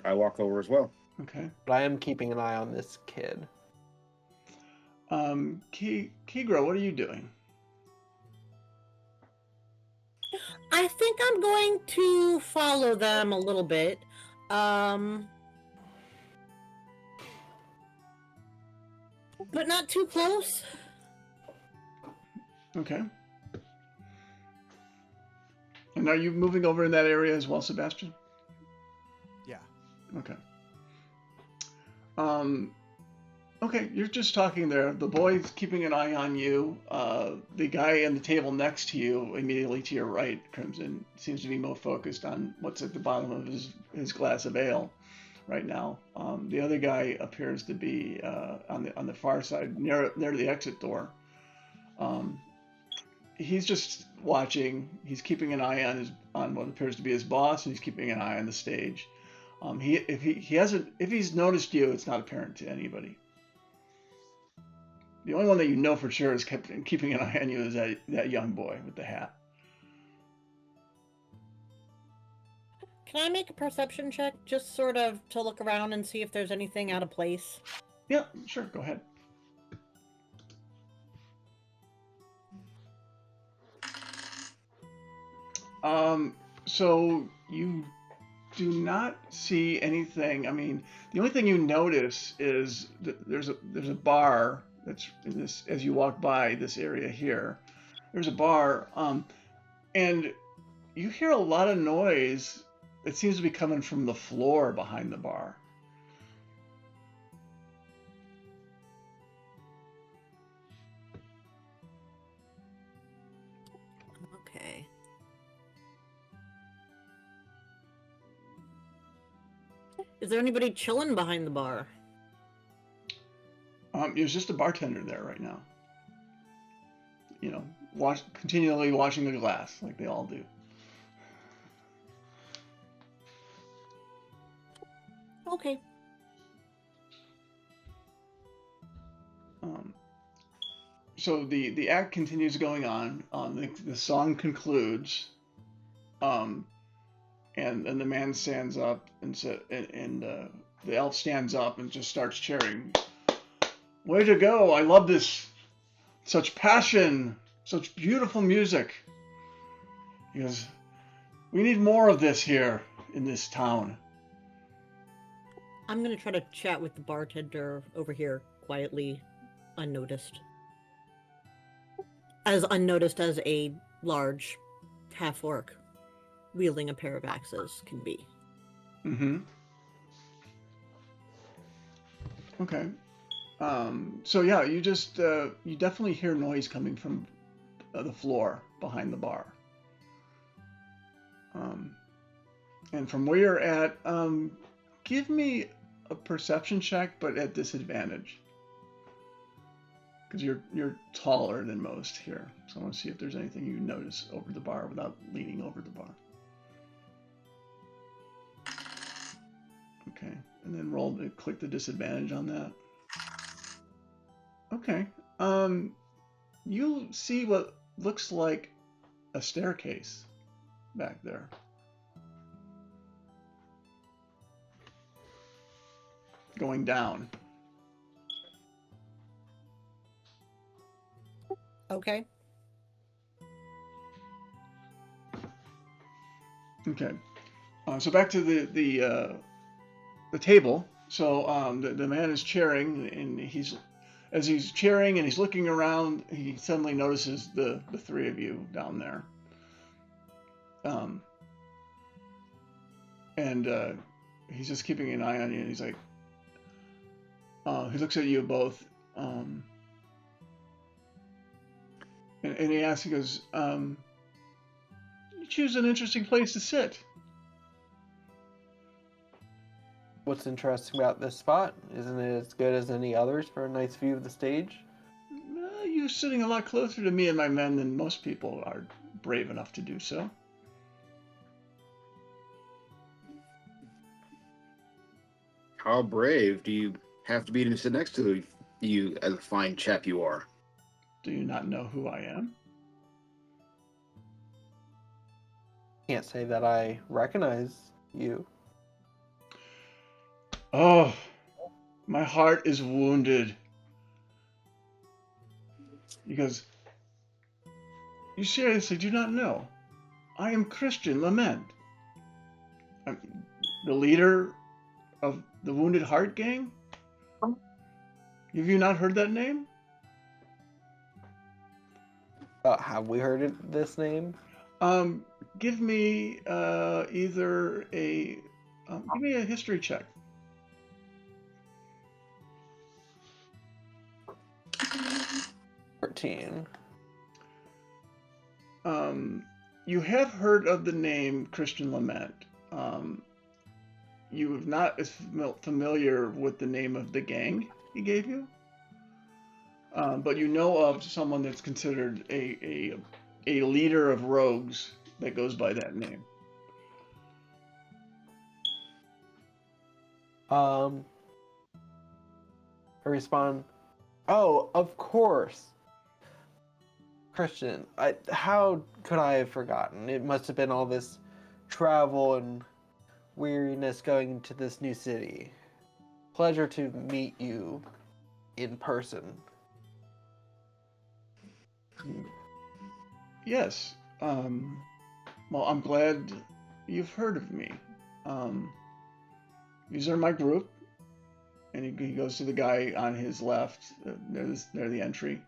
I walk over as well. okay. But I am keeping an eye on this kid. Kegro, what are you doing? I think I'm going to follow them a little bit. But not too close. Okay. And are you moving over in that area as well, Sebastian? Yeah. Okay. Okay, you're just talking there. The boy's keeping an eye on you. The guy on the table next to you, immediately to your right, Crimson, seems to be more focused on what's at the bottom of his glass of ale right now. The other guy appears to be on the far side, near the exit door. He's just watching. He's keeping an eye on what appears to be his boss, and he's keeping an eye on the stage. If he's noticed you, it's not apparent to anybody. The only one that you know for sure is keeping an eye on you is that young boy with the hat. Can I make a perception check, just sort of to look around and see if there's anything out of place? Yeah, sure. Go ahead. So you do not see anything. I mean, the only thing you notice is that there's a bar that's in this as you walk by this area here. There's a bar, and you hear a lot of noise. It seems to be coming from the floor behind the bar. Okay. Is there anybody chilling behind the bar? There's just a bartender there right now. You know, continually washing the glass like they all do. Okay. So the act continues going on. The song concludes. And the man stands up and the elf stands up and just starts cheering. Way to go! I love this. Such passion, such beautiful music. He goes, we need more of this here in this town. I'm gonna try to chat with the bartender over here quietly, unnoticed. As unnoticed as a large half-orc wielding a pair of axes can be. Mm-hmm. Okay. So yeah, you just you definitely hear noise coming from the floor behind the bar. And from where you're at, give me a perception check, but at disadvantage, because you're taller than most here. So I want to see if there's anything you notice over the bar without leaning over the bar. Okay, and then click the disadvantage on that. Okay. You see what looks like a staircase back there. Going down. Okay. Okay. So back to the table. So the man is cheering, and as he's cheering and he's looking around, he suddenly notices the three of you down there. And he's just keeping an eye on you, and he's like, he looks at you both, and he asks, he goes, you choose an interesting place to sit. What's interesting about this spot? Isn't it as good as any others for a nice view of the stage? You're sitting a lot closer to me and my men than most people are brave enough to do so. How brave do you have to be to sit next to you as a fine chap you are? Do you not know who I am? Can't say that I recognize you. Oh, my heart is wounded. Because you seriously do not know. I am Christian Lament. I'm the leader of the Wounded Heart Gang. Have you not heard that name? Have we heard this name? Give me either a give me a history check. 13. You have heard of the name Christian Lament. You have not as familiar with the name of the gang he gave you, but you know of someone that's considered a leader of rogues that goes by that name. I respond, oh, of course. Christian, how could I have forgotten? It must have been all this travel and weariness going to this new city. Pleasure to meet you in person. Yes. Well, I'm glad you've heard of me. These are my group. And he goes to the guy on his left, near the entry.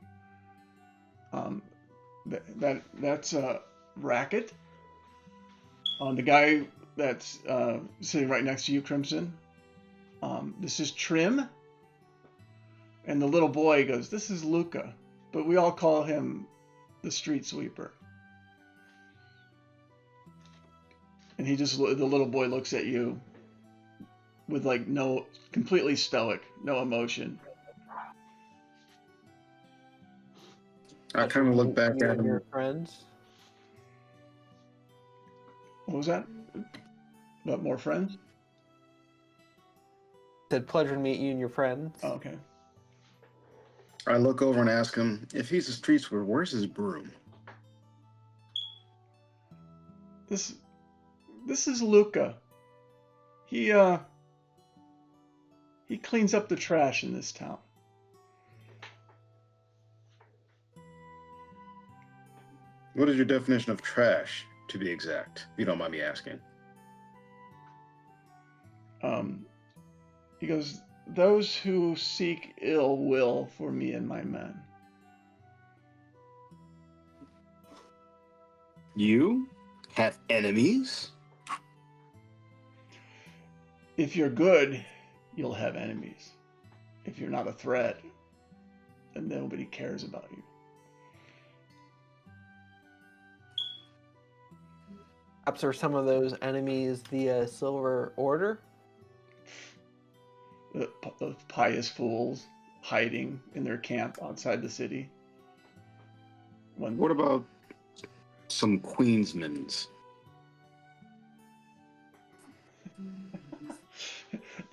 That's Racket. The guy that's sitting right next to you, Crimson. This is Trim. And the little boy goes, this is Luca. But we all call him the street sweeper. And the little boy looks at you with like completely stoic, no emotion. I kind of look back at him. Your friends. What was that? About more friends? Said pleasure to meet you and your friends. Oh, okay. I look over and ask him, if he's a street sweeper, where's his broom? This is Luca. He cleans up the trash in this town. What is your definition of trash, to be exact, if you don't mind me asking? He goes, those who seek ill will for me and my men. You have enemies? If you're good, you'll have enemies. If you're not a threat, then nobody cares about you. Perhaps are some of those enemies the Silver Order? The pious fools hiding in their camp outside the city. What about some Queensmans?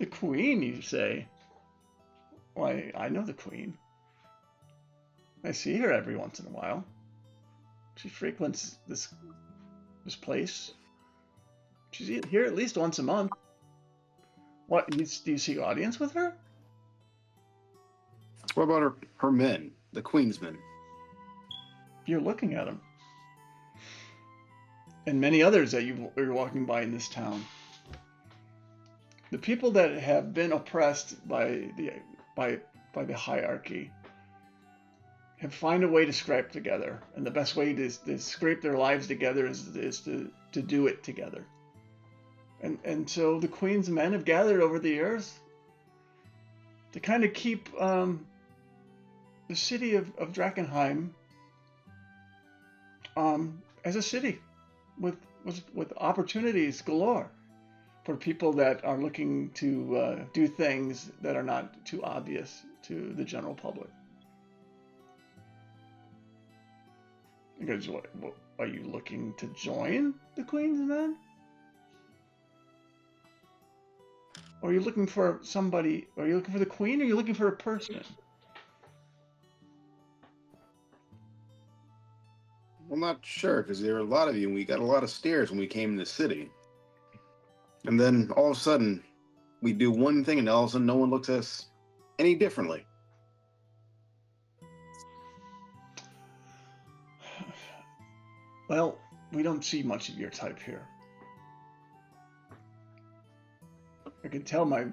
The Queen, you say? Why, I know the Queen. I see her every once in a while. She frequents this place. She's here at least once a month. What, do you seek audience with her? What about her men, the Queensmen? You're looking at them. And many others that you're walking by in this town. The people that have been oppressed by the hierarchy have find a way to scrape together, and the best way to scrape their lives together is to do it together. And so the Queen's men have gathered over the years to kind of keep the city of Drakenheim as a city with opportunities galore for people that are looking to do things that are not too obvious to the general public. Because what are you looking to join the Queen's men? Or are you looking for somebody? Are you looking for the queen, or are you looking for a person? I'm not sure because there were a lot of you, and we got a lot of stares when we came in the city. And then all of a sudden, we do one thing, and all of a sudden, no one looks at us any differently. Well, we don't see much of your type here. I can tell my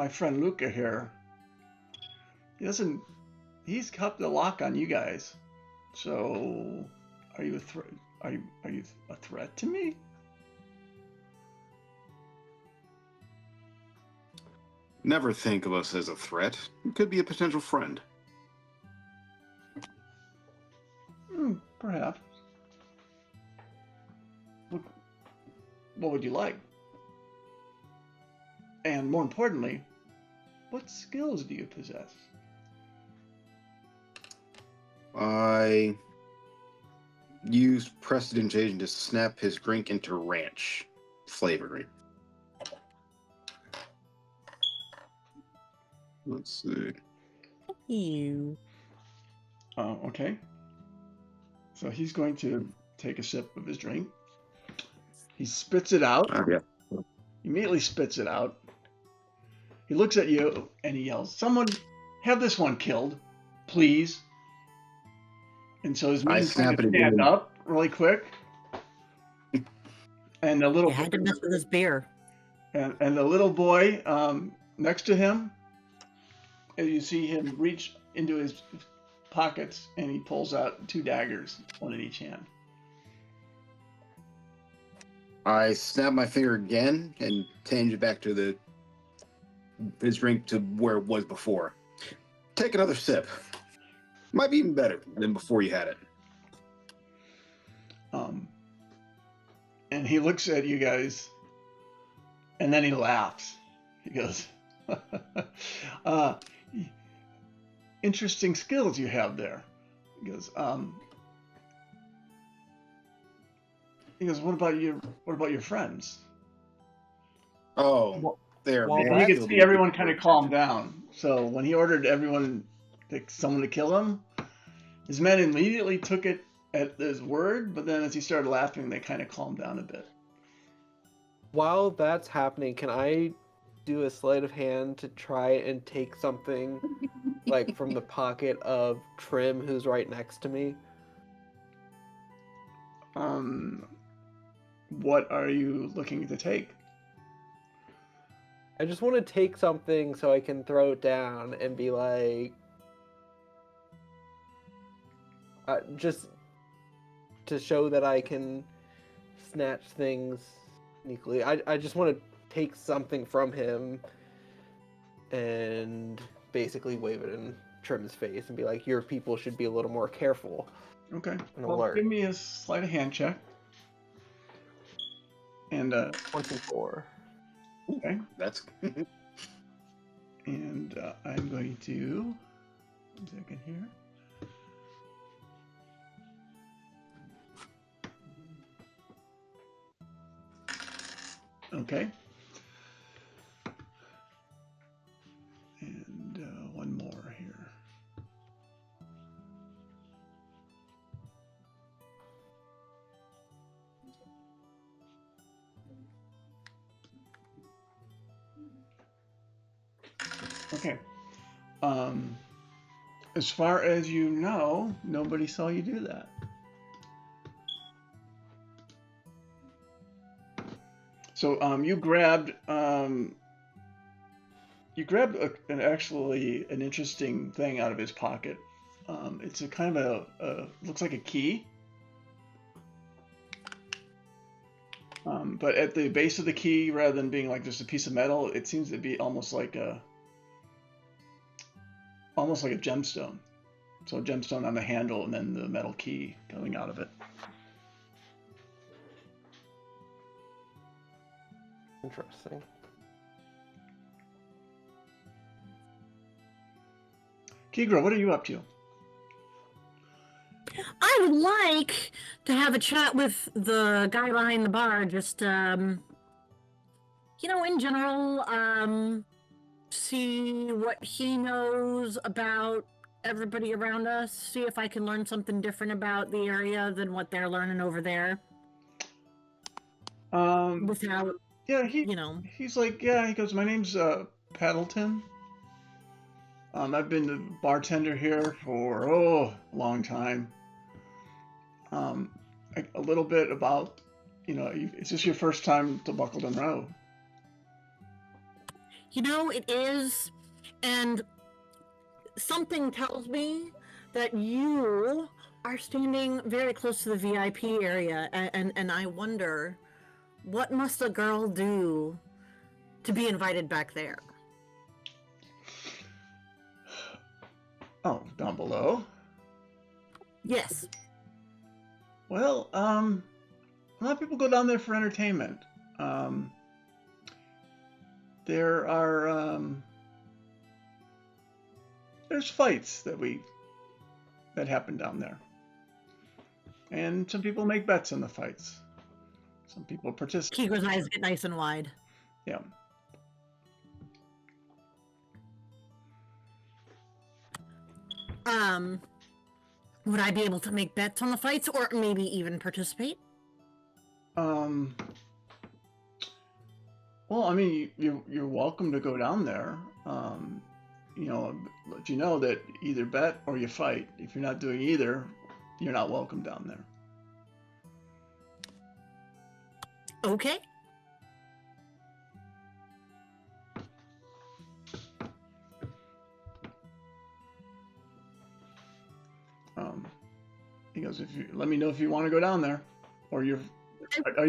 friend Luca here. He's kept the lock on you guys. So, are you a threat? Are you a threat to me? Never think of us as a threat. We could be a potential friend. Perhaps. What would you like? And more importantly, what skills do you possess? I used prestidigitation to snap his drink into ranch flavoring. Let's see. You. Okay. So he's going to take a sip of his drink. He spits it out. Yeah. Immediately spits it out. He looks at you and he yells, "Someone have this one killed, please." And so his men kind of stand up really quick. And the little You had enough of this beer. And the little boy next to him, as you see him reach into his pockets and he pulls out 2 daggers, one in each hand. I snap my finger again and change it back to his drink to where it was before. Take another sip. Might be even better than before you had it. And he looks at you guys, and then he laughs. He goes, "Interesting skills you have there." He goes, "What about your friends?" Oh, there. And you can see everyone kind of calm down. So when he ordered someone to kill him, his men immediately took it at his word, but then as he started laughing, they kind of calmed down a bit. While that's happening, can I do a sleight of hand to try and take something like from the pocket of Trim, who's right next to me? What are you looking to take? I just want to take something so I can throw it down and be like, just to show that I can snatch things sneakily. I just want to take something from him and basically wave it in Trim's face and be like, your people should be a little more careful. Okay. And Well, alert. give me a sleight of hand check. And 24. Okay. That's and I'm going to 1 second here. Okay. And one more here. Okay. As far as you know, nobody saw you do that. So you grabbed an interesting thing out of his pocket. It's a kind of looks like a key. But at the base of the key, rather than being like just a piece of metal, it seems to be almost like a gemstone. So a gemstone on the handle and then the metal key coming out of it. Interesting. Keegra, what are you up to? I would like to have a chat with the guy behind the bar, just in general, see what he knows about everybody around us, see if I can learn something different about the area than what they're learning over there without, Yeah, you know. he's like, yeah, he goes, my name's Paddleton. I've been the bartender here for a long time. A little bit about, is this your first time to Buckleton Row? It is, and something tells me that you are standing very close to the VIP area, and I wonder, what must a girl do to be invited back there? Oh, down below? Yes. Well, a lot of people go down there for entertainment. There are, there's fights that happen down there. And some people make bets on the fights. Some people participate. Kiko's eyes get nice and wide. Yeah. Would I be able to make bets on the fights, or maybe even participate? Well, I mean, you're welcome to go down there. Let you know that either bet or you fight. If you're not doing either, you're not welcome down there. Okay. He goes, let me know if you want to go down there, or are you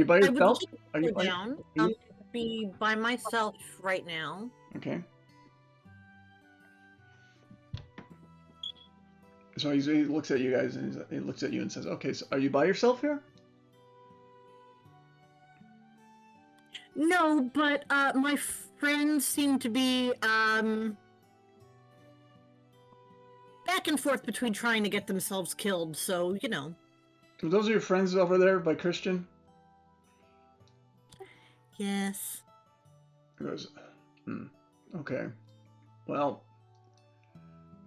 by yourself? I would like to go down. I'll be by myself right now. Okay. So he looks at you guys, and he looks at you and says, "Okay, so are you by yourself here?" No, but my friends seem to be back and forth between trying to get themselves killed, so, So those are your friends over there by Christian? Yes. He goes, okay. Well,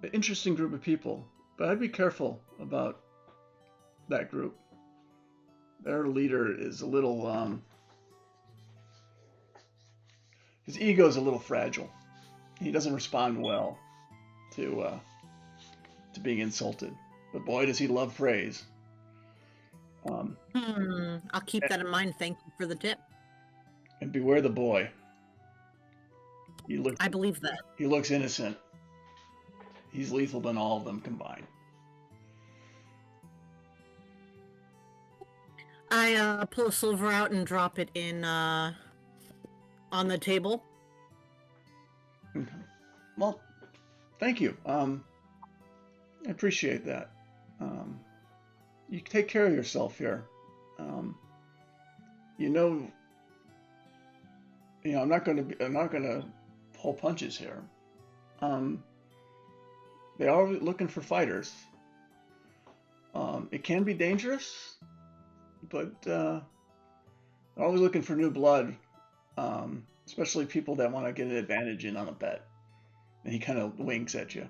an interesting group of people, but I'd be careful about that group. Their leader is a little, his ego is a little fragile. He doesn't respond well to being insulted. But boy, does he love praise. I'll keep that in mind. Thank you for the tip. And beware the boy. I believe that. He looks innocent. He's lethal than all of them combined. I pull a silver out and drop it in on the table. Okay. Well, thank you. I appreciate that. You take care of yourself here. I'm not gonna pull punches here. They are looking for fighters. It can be dangerous, but they're always looking for new blood, especially people that want to get an advantage in on a bet. And he kind of winks at you.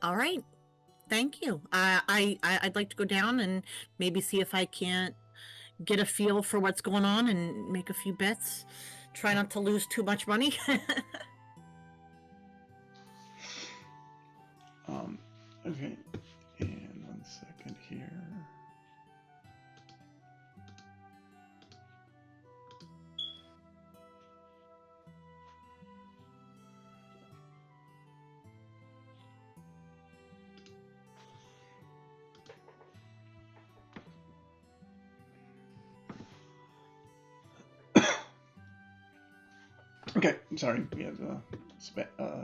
All right. Thank you. I'd like to go down and maybe see if I can't get a feel for what's going on and make a few bets. Try not to lose too much money. Okay. And 1 second here. Okay, I'm sorry. We have a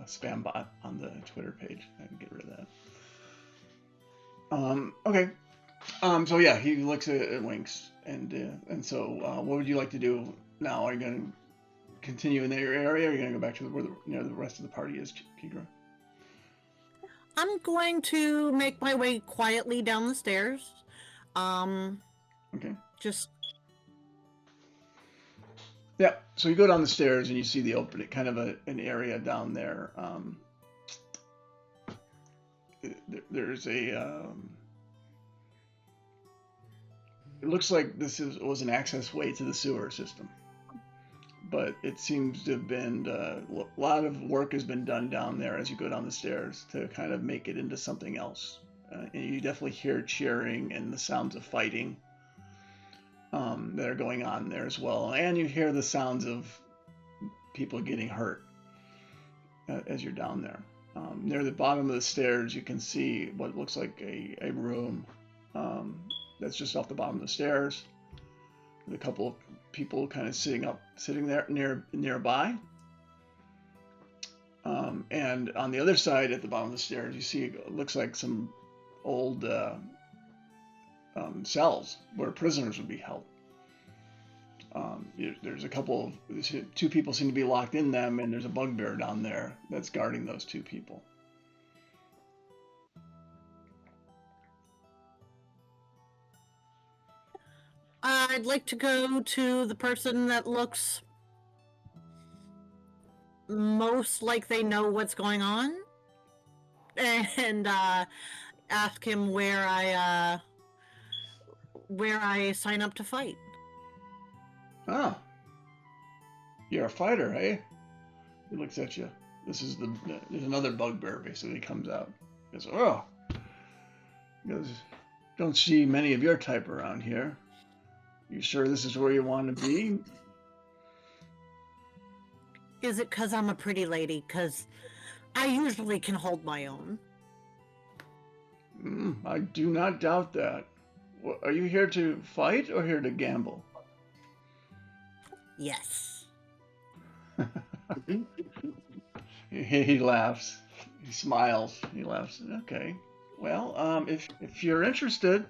spam bot on the Twitter page. I had to get rid of that. Okay. So yeah, he looks at winks, and so what would you like to do now? Are you going to continue in your area, or are you going to go back to where the rest of the party is, Keegra? I'm going to make my way quietly down the stairs. Okay. Just Yeah, so you go down the stairs and you see the opening, kind of an area down there. There's a. It looks like was an access way to the sewer system, but it seems to have been a lot of work has been done down there as you go down the stairs to kind of make it into something else. And you definitely hear cheering and the sounds of fighting that are going on there as well, and you hear the sounds of people getting hurt as you're down there. Near the bottom of the stairs, you can see what looks like a room that's just off the bottom of the stairs, with a couple of people kind of sitting there nearby. And on the other side, at the bottom of the stairs, you see it looks like some old cells where prisoners would be held. There's two people seem to be locked in them, and there's a bugbear down there that's guarding those two people. I'd like to go to the person that looks most like they know what's going on, and ask him where I sign up to fight. Ah, you're a fighter, eh? He looks at you. There's another bugbear basically comes out. He goes, oh, he goes, don't see many of your type around here. You sure this is where you want to be? Is it because I'm a pretty lady? Because I usually can hold my own. I do not doubt that. Are you here to fight or here to gamble? Yes. He laughs. He smiles. He laughs. Okay. Well, if you're interested,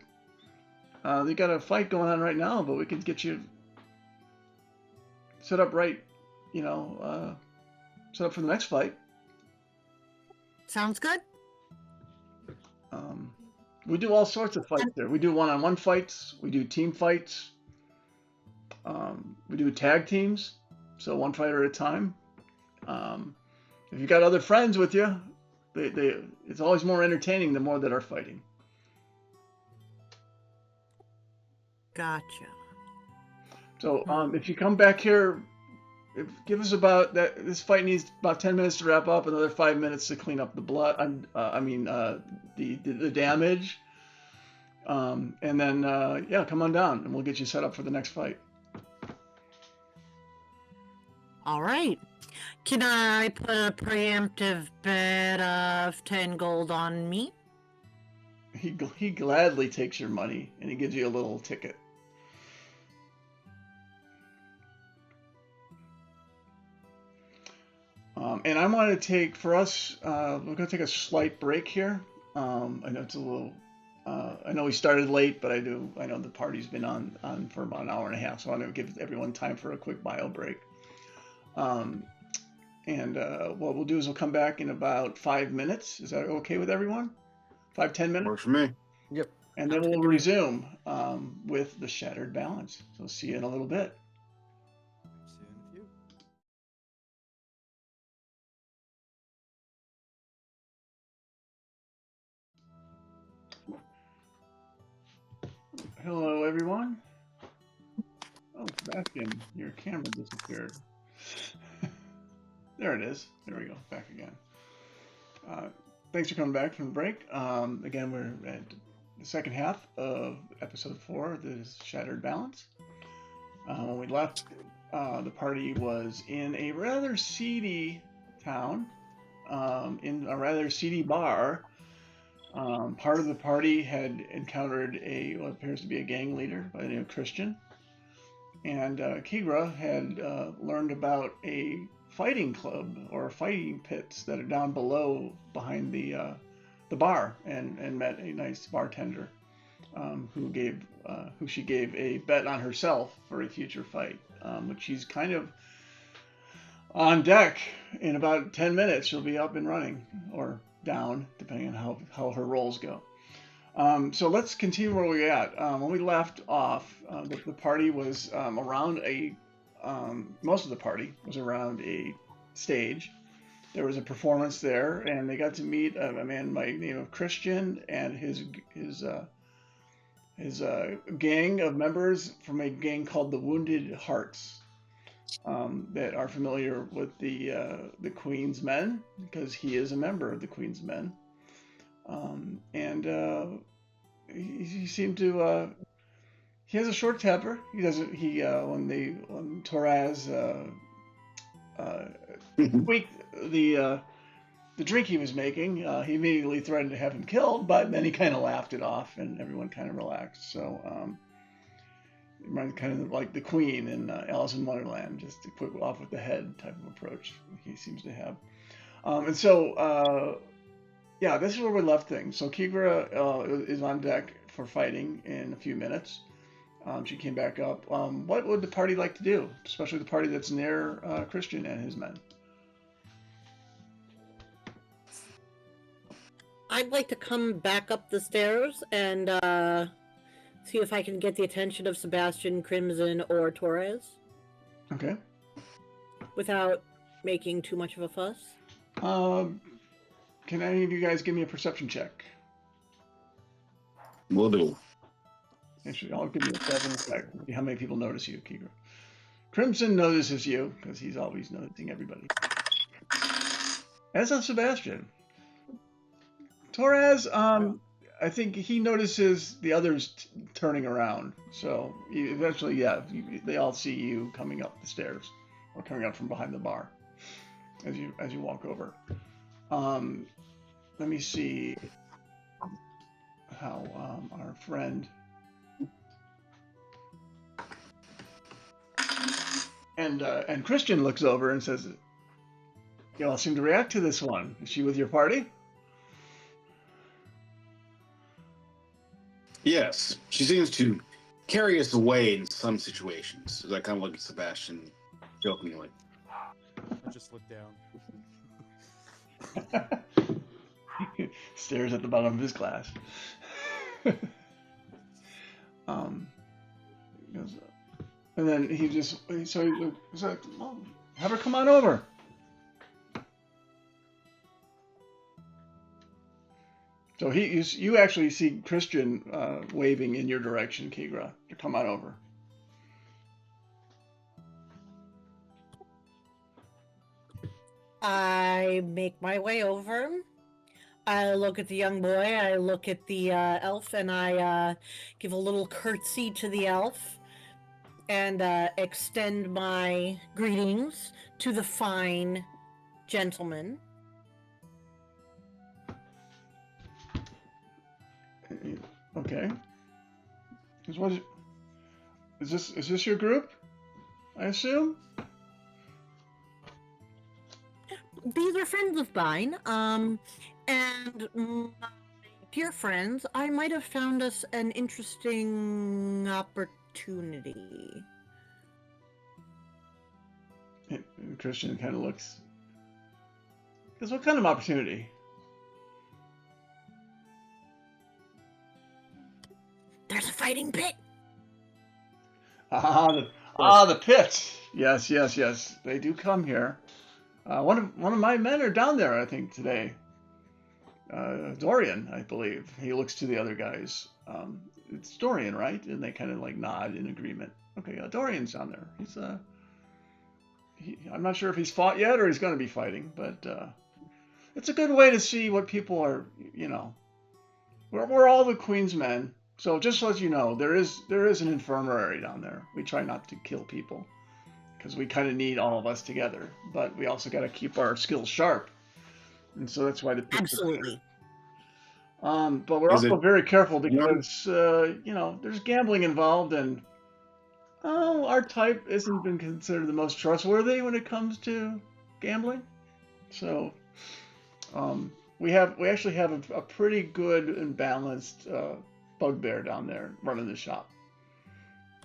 they got a fight going on right now, but we could get you set up right. Set up for the next fight. Sounds good. We do all sorts of fights there. We do one-on-one fights. We do team fights. We do tag teams, so one fighter at a time. If you got other friends with you, it's always more entertaining the more that are fighting. Gotcha. So if you come back here, give us about that. This fight needs about 10 minutes to wrap up, another 5 minutes to clean up the blood. The damage. And then come on down, and we'll get you set up for the next fight. All right. Can I put a preemptive bet of 10 gold on me? He gladly takes your money, and he gives you a little ticket. And I want to take, for us, we're going to take a slight break here. I know it's a little, I know we started late, but I know the party's been on for about an hour and a half, so I want to give everyone time for a quick bio break. What we'll do is we'll come back in about 5 minutes. Is that okay with everyone? 5-10 minutes? Works for me. Yep. And then we'll resume with the Shattered Balance. So see you in a little bit. See you in a few. Hello, everyone. Oh, Sebastian, your camera disappeared. There it is. There we go. Back again. Thanks for coming back from the break. Again, we're at the second half of episode 4 of this Shattered Balance. When we left, the party was in a rather seedy town, in a rather seedy bar. Part of the party had encountered what appears to be a gang leader by the name of Christian. And Kigra had learned about a fighting club or fighting pits that are down below behind the bar, and met a nice bartender who she gave a bet on herself for a future fight, which she's kind of on deck. In about 10 minutes she'll be up and running, or down, depending on how her rolls go. So let's continue where we're at. When we left off, the party was around most of the party was around a stage. There was a performance there, and they got to meet a man by the name of Christian and his gang of members from a gang called the Wounded Hearts, that are familiar with the Queen's Men, because he is a member of the Queen's Men. And he seemed to he has a short temper. He doesn't when Torres tweaked the drink he was making, he immediately threatened to have him killed, but then he kind of laughed it off, and everyone kind of relaxed. So it reminds kind of like the Queen in Alice in Wonderland, just a quick off with the head type of approach he seems to have. And so yeah, this is where we left things. So Kigra is on deck for fighting in a few minutes. She came back up. What would the party like to do, especially the party that's near Christian and his men? I'd like to come back up the stairs and see if I can get the attention of Sebastian, Crimson, or Torres. Okay. Without making too much of a fuss. Can any of you guys give me a perception check? Will do. Actually, I'll give you a 7 check. See how many people notice you, Kigra. Crimson notices you, because he's always noticing everybody. As does Sebastian. Torres, I think he notices the others turning around. So eventually, yeah, they all see you coming up the stairs, or coming up from behind the bar, as you walk over. Let me see how our friend and Christian looks over and says, "You all seem to react to this one. Is she with your party?" Yes, she seems to carry us away in some situations. As I kind of look at Sebastian jokingly. I just look down. Stares at the bottom of his glass. And then he's like, well, have her come on over. So you actually see Christian waving in your direction, Kigra, to come on over. I make my way over. I look at the young boy, I look at the elf, and I give a little curtsy to the elf and extend my greetings to the fine gentleman. Okay. Is this your group? I assume? These are friends of mine, and my dear friends, I might have found us an interesting opportunity. And Christian kind of looks. Because what kind of opportunity? There's a fighting pit. The pit. Yes. They do come here. One of my men are down there, I think, today. Dorian, I believe. He looks to the other guys. It's Dorian, right? And they kind of like nod in agreement. Okay, Dorian's down there. He's I'm not sure if he's fought yet or he's going to be fighting, but it's a good way to see what people are. We're all the Queen's men. So just to let you know, there is an infirmary down there. We try not to kill people because we kind of need all of us together, but we also got to keep our skills sharp, and so that's why the Absolutely. But we're also very careful because there's gambling involved, and our type isn't been considered the most trustworthy when it comes to gambling. So we actually have a pretty good and balanced bugbear down there running the shop.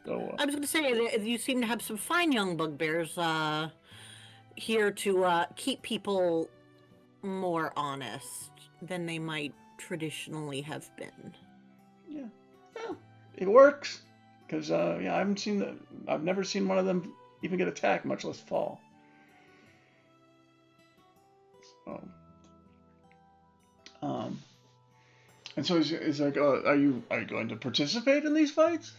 So I was going to say, you seem to have some fine young bugbears here to keep people more honest than they might traditionally have been. Yeah, it works because I've never seen one of them even get attacked, much less fall. So, and so is like, are you going to participate in these fights?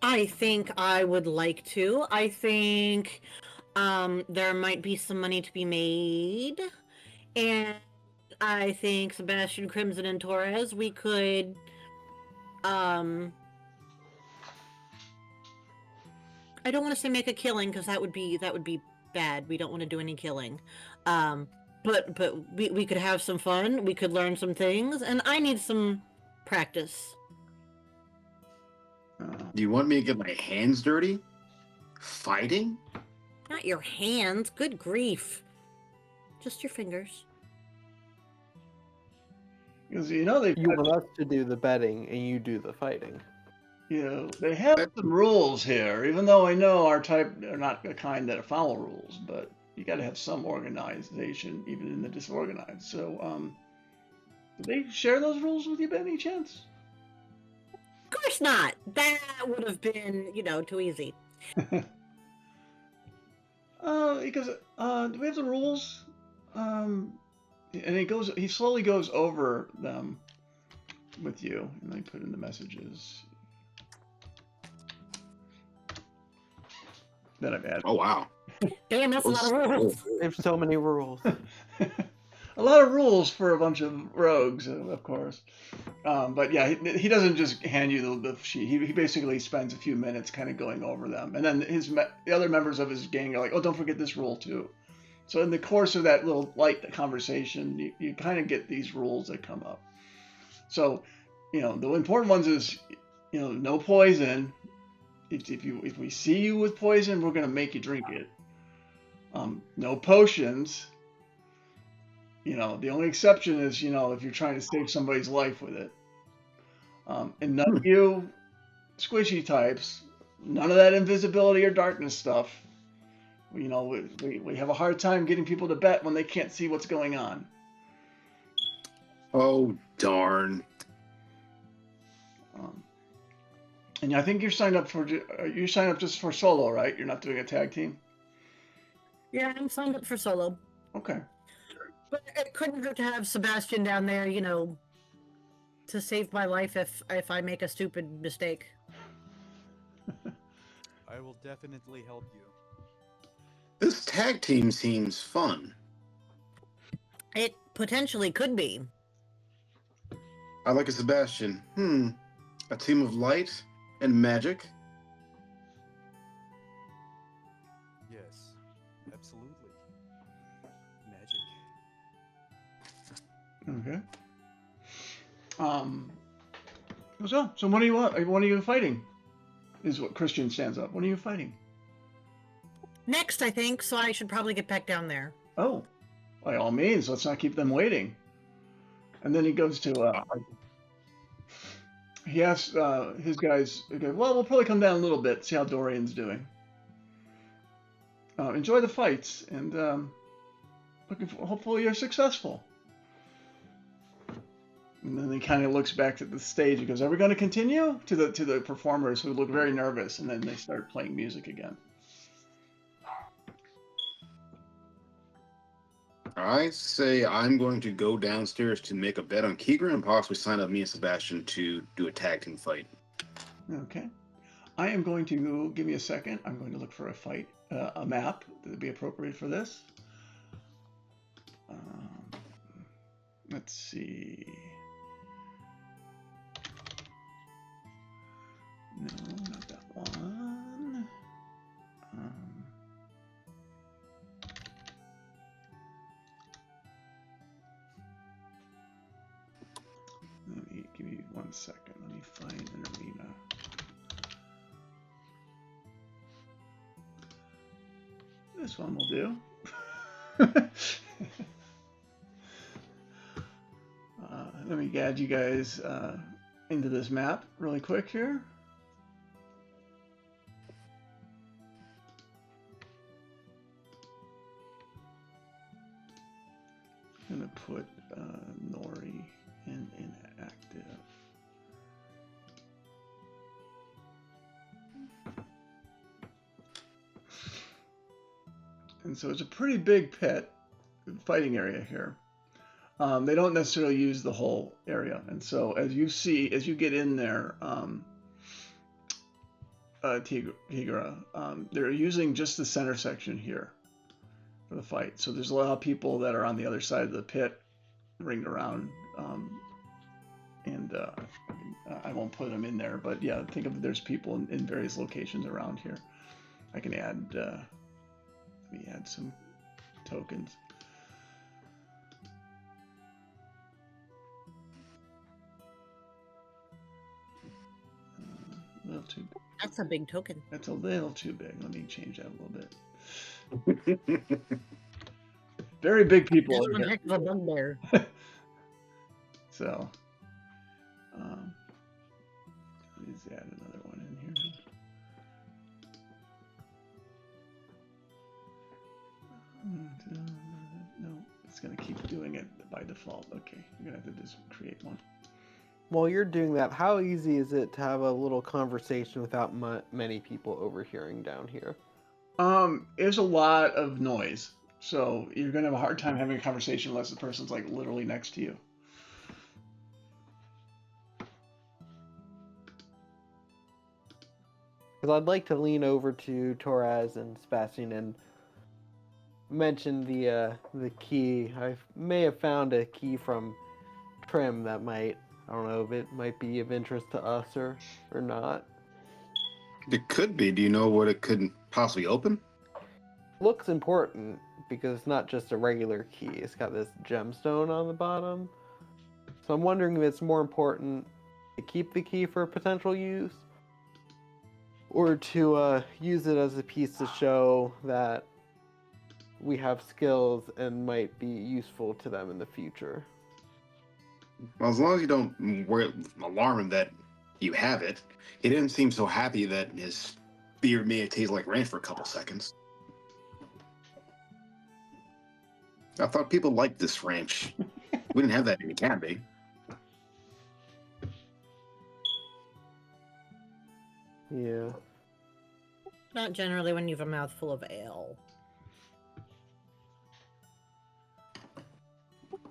I think I would like to. I think there might be some money to be made, and I think Sebastian, Crimson, and Torres, we could I don't want to say make a killing because that would be bad. We don't want to do any killing. But we could have some fun. We could learn some things, and I need some practice. Do you want me to get my hands dirty? Fighting? Not your hands. Good grief. Just your fingers. Because you know You want us to do the betting and you do the fighting. they have some rules here. Even though I know our type are not the kind that follow rules, but you got to have some organization, even in the disorganized. So, did they share those rules with you by any chance? Of course not. That would have been, too easy. Because do we have the rules? And he slowly goes over them with you, and I put in the messages that I've added. Oh, wow. Damn, that's a lot of rules. There's so many rules. A lot of rules for a bunch of rogues, of course. But yeah, he doesn't just hand you the sheet. He basically spends a few minutes kind of going over them. And then the other members of his gang are like, oh, don't forget this rule too. So in the course of that little light conversation, you kind of get these rules that come up. So, the important ones is, no poison. If we see you with poison, we're going to make you drink it. No potions. The only exception is, if you're trying to save somebody's life with it. And none of you squishy types, none of that invisibility or darkness stuff. We have a hard time getting people to bet when they can't see what's going on. Oh, darn. And I think you're signed up just for solo, right? You're not doing a tag team? Yeah, I'm signed up for solo. Okay. But it couldn't hurt to have Sebastian down there, to save my life if I make a stupid mistake. I will definitely help you. This tag team seems fun. It potentially could be. I like a Sebastian. A team of light and magic? Yes, absolutely. Magic. Okay. So what do you want? What are you fighting? Is what Christian stands up. What are you fighting? Next, I think, so I should probably get back down there. Oh, by all means, let's not keep them waiting. And then he goes to, he asks his guys, well, we'll probably come down a little bit, see how Dorian's doing. Enjoy the fights, and hopefully you're successful. And then he kind of looks back at the stage and goes, are we going to continue? To the performers who look very nervous, and then they start playing music again. I say I'm going to go downstairs to make a bet on Keegan and possibly sign up me and Sebastian to do a tag team fight. Okay. I am going to, give me a second, I'm going to look for a map that would be appropriate for this. Let's see. No, not that one. Give me 1 second. Let me find an arena. This one will do. Let me guide you guys into this map really quick here. I'm going to put Nori in inactive. And so it's a pretty big pit, fighting area here. They don't necessarily use the whole area. And so as you get in there, Tigra, they're using just the center section here for the fight. So there's a lot of people that are on the other side of the pit ringed around. I won't put them in there, but yeah, think of there's people in various locations around here. I can add, let me add some tokens. A little too. That's a big token. That's a little too big. Let me change that a little bit. Very big people. That's one heck of a bugbear. So, let's add another one in here. No, it's going to keep doing it by default. Okay, you're going to have to just create one. While you're doing that, how easy is it to have a little conversation without many people overhearing down here? There's a lot of noise, so you're going to have a hard time having a conversation unless the person's like literally next to you. Because I'd like to lean over to Torres and Sebastian and mention the key. I may have found a key from Trim that might, I don't know if it might be of interest to us or not. It could be. Do you know what it could possibly open? Looks important because it's not just a regular key. It's got this gemstone on the bottom. So I'm wondering if it's more important to keep the key for potential use or to use it as a piece to show that we have skills and might be useful to them in the future. Well, as long as you don't alarm him that you have it. He didn't seem so happy that his beer may have tasted like ranch for a couple seconds. I thought people liked this ranch. We didn't have that in Academy. Yeah. Not generally when you have a mouthful of ale.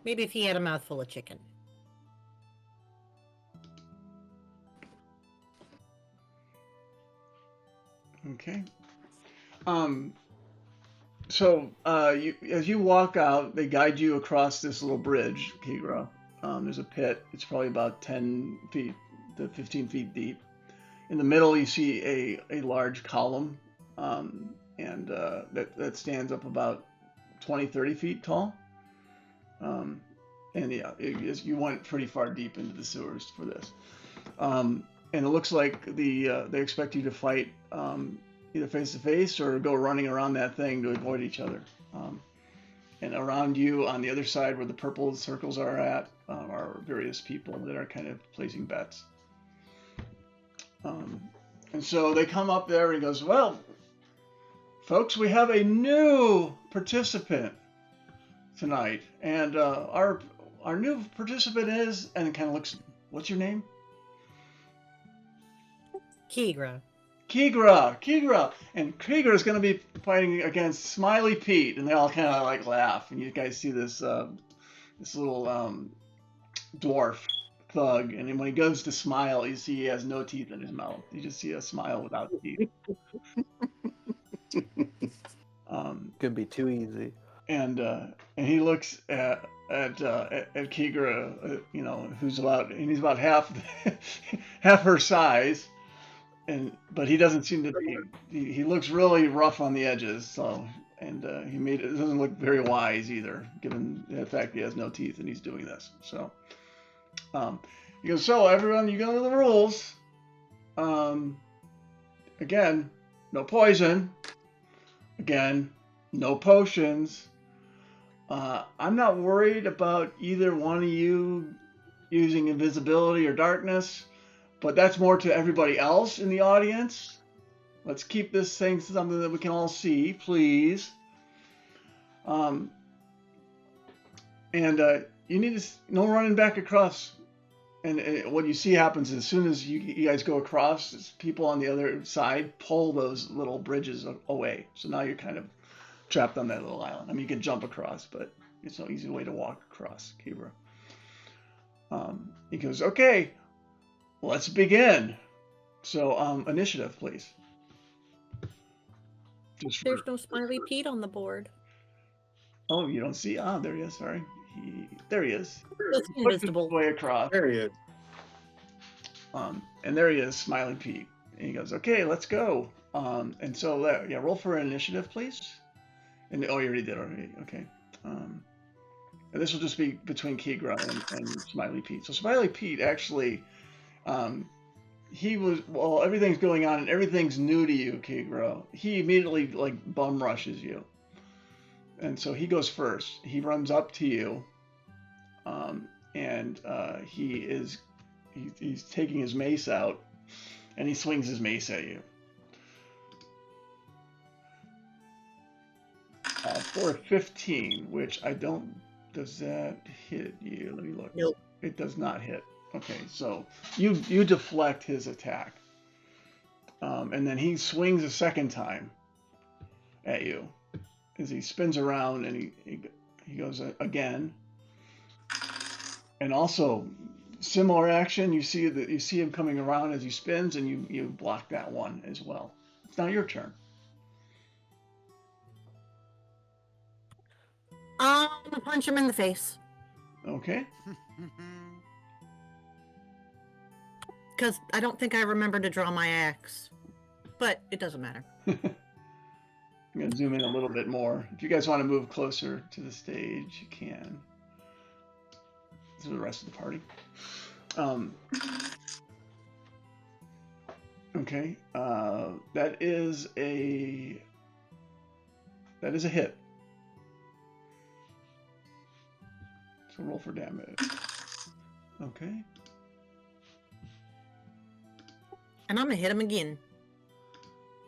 Maybe if he had a mouthful of chicken. Okay. So as you walk out, they guide you across this little bridge, Kigra. There's a pit. It's probably about 10 feet to 15 feet deep. In the middle, you see a large column, and that stands up about 20, 30 feet tall. And yeah, you went pretty far deep into the sewers for this. And it looks like they expect you to fight either face to face or go running around that thing to avoid each other. And around you, on the other side where the purple circles are at, are various people that are kind of placing bets. And so they come up there and he goes, "Well, folks, we have a new participant tonight, and our new participant is," and it kind of looks, "What's your name?" Kigra. Kigra, and Kigra is going to be fighting against Smiley Pete, and they all kind of like laugh, and you guys see this little dwarf thug, and then when he goes to smile, you see he has no teeth in his mouth. You just see a smile without teeth. Could be too easy. And he looks at Kigra, he's about half her size. But he doesn't seem to be. He looks really rough on the edges. So, and it doesn't look very wise either, given the fact he has no teeth and he's doing this. So, he goes, "So everyone, you know the rules. Again, no poison. Again, no potions. I'm not worried about either one of you using invisibility or darkness. But that's more to everybody else in the audience. Let's keep this thing something that we can all see, please. And you need to no running back across. And what you see happens as soon as you guys go across, people on the other side pull those little bridges away. So now you're kind of trapped on that little island. I mean, you can jump across, but it's no easy way to walk across, Kibra. He goes, okay, let's begin. So, initiative, please. Just There's no Smiley Pete on the board. Oh, you don't see? Ah, there he is. Sorry. There he is. It's He puts his invisible. way across. There he is. And there he is, Smiling Pete. And he goes, okay, let's go. And so, yeah, roll for initiative, please. And oh, you already did already. Okay. And this will just be between Kigra and Smiley Pete. So Smiley Pete actually, he was, well, everything's going on and everything's new to you, Kigra. He immediately like bum rushes you. And so he goes first. He runs up to you, and he's taking his mace out, and he swings his mace at you. For a 15, which I don't. Does that hit you? Let me look. Nope. It does not hit. Okay, so you deflect his attack, and then he swings a second time at you. As he spins around and he goes again, and also similar action. You see him coming around as he spins, and you block that one as well. It's now your turn. I'm gonna punch him in the face Okay. because I don't think I remember to draw my axe, but it doesn't matter. I'm going to zoom in a little bit more. If you guys want to move closer to the stage, you can. This is the rest of the party. Okay. That is a hit. So roll for damage. Okay. And I'm gonna hit him again.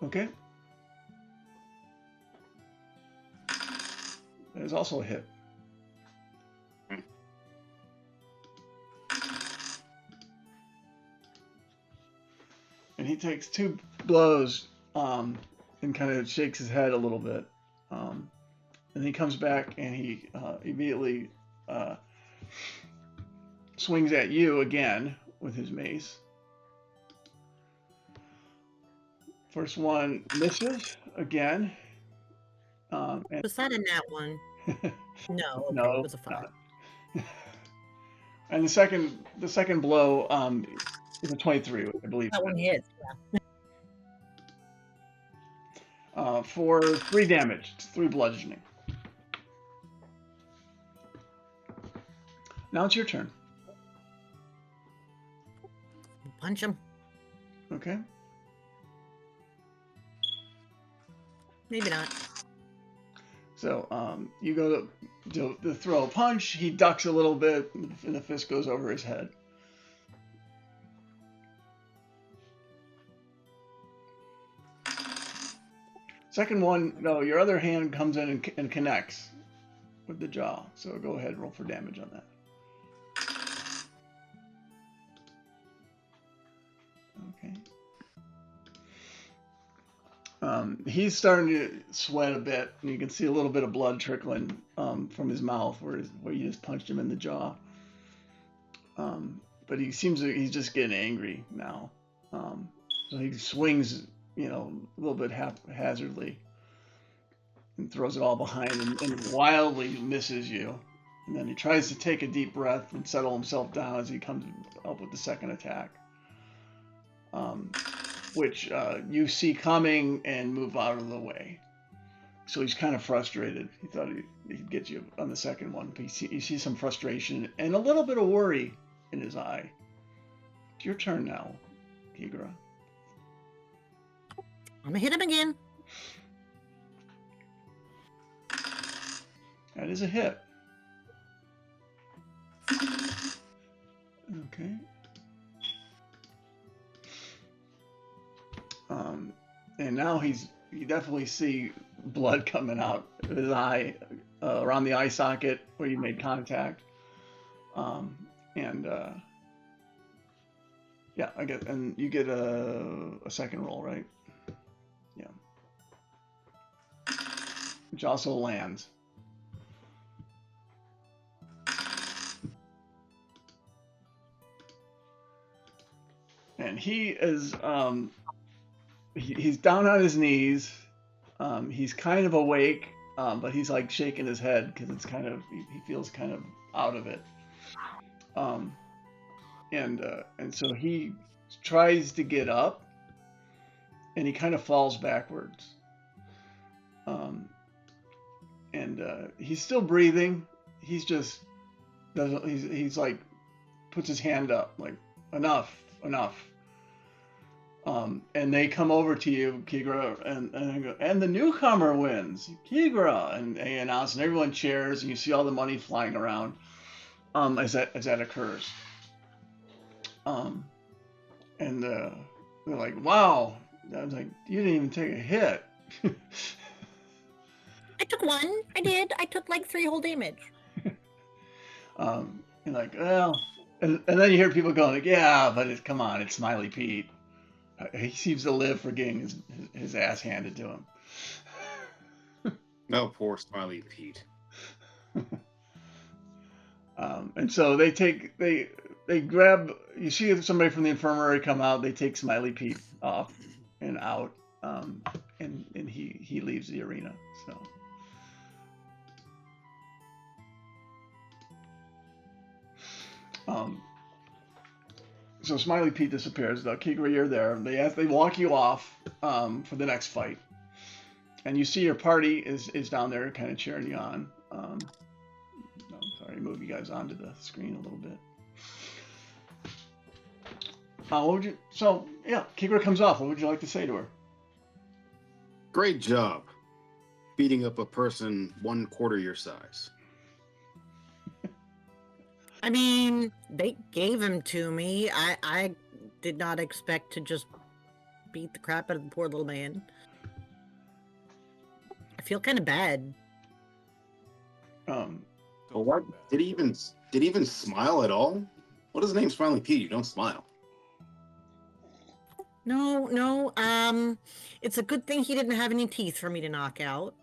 Okay. That is also a hit. And he takes 2 blows and kind of shakes his head a little bit. And he comes back and he immediately swings at you again with his mace. First one misses again. Was that in that one? No. Okay, No, it was a 5. And the second blow is a 23, I believe. That one hits. Yeah. For 3 damage, 3 bludgeoning. Now it's your turn. Punch him. Okay. Maybe not. So you go to throw a punch. He ducks a little bit, and the fist goes over his head. Second one, no, your other hand comes in and connects with the jaw. So go ahead, roll for damage on that. Okay. He's starting to sweat a bit, and you can see a little bit of blood trickling from his mouth where you just punched him in the jaw. But he seems like he's just getting angry now. So he swings, a little bit haphazardly and throws it all behind and wildly misses you. And then he tries to take a deep breath and settle himself down as he comes up with the second attack. Which you see coming and move out of the way. So he's kind of frustrated. He thought he'd get you on the second one. But you see some frustration and a little bit of worry in his eye. It's your turn now, Kigra. I'm gonna hit him again. That is a hit. Okay. And now you definitely see blood coming out of his eye, around the eye socket where you made contact. Yeah, and you get a second roll, right? Yeah. which also lands. And he is he's down on his knees. He's kind of awake, but he's like shaking his head because it's kind of he feels kind of out of it. And so he tries to get up, and he kind of falls backwards. And he's still breathing. He's just doesn't. He's like puts his hand up, like enough. And they come over to you, Kigra, and the newcomer wins, Kigra, and they announce, and everyone cheers, and you see all the money flying around as that occurs. And they're like, "Wow!" I was like, "You didn't even take a hit." I took one. I did. I took like 3 whole damage. And like, well, and then you hear people going like, "Yeah, but come on, it's Smiley Pete. He seems to live for getting his ass handed to him." No, poor Smiley Pete. And so they grab. You see somebody from the infirmary come out. They take Smiley Pete off and out, and he leaves the arena. So Smiley Pete disappears. Though Kigra, you're there. They walk you off for the next fight, and you see your party is down there, kind of cheering you on. Sorry, move you guys onto the screen a little bit. Kigra comes off. What would you like to say to her? Great job. Beating up a person 1/4 your size. I mean, they gave him to me. I did not expect to just beat the crap out of the poor little man. I feel kind of bad. What? Did he even smile at all? What is the name Smiley Pete? You don't smile. No. It's a good thing he didn't have any teeth for me to knock out.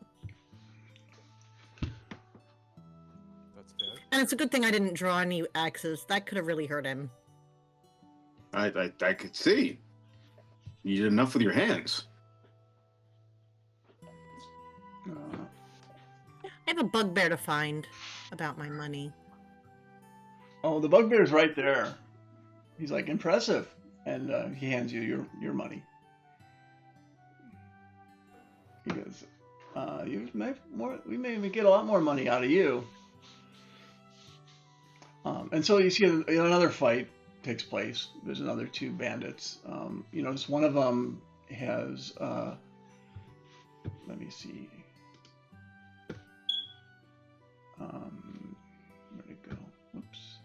That's fair. And it's a good thing I didn't draw any axes. That could have really hurt him. I could see. You did enough with your hands. I have a bugbear to find about my money. Oh, the bugbear's right there. He's like, impressive. And he hands you your money. He goes, we may get a lot more money out of you. And so you see another fight takes place. There's another 2 bandits. You notice one of them has, let me see. Where'd it go? Whoops.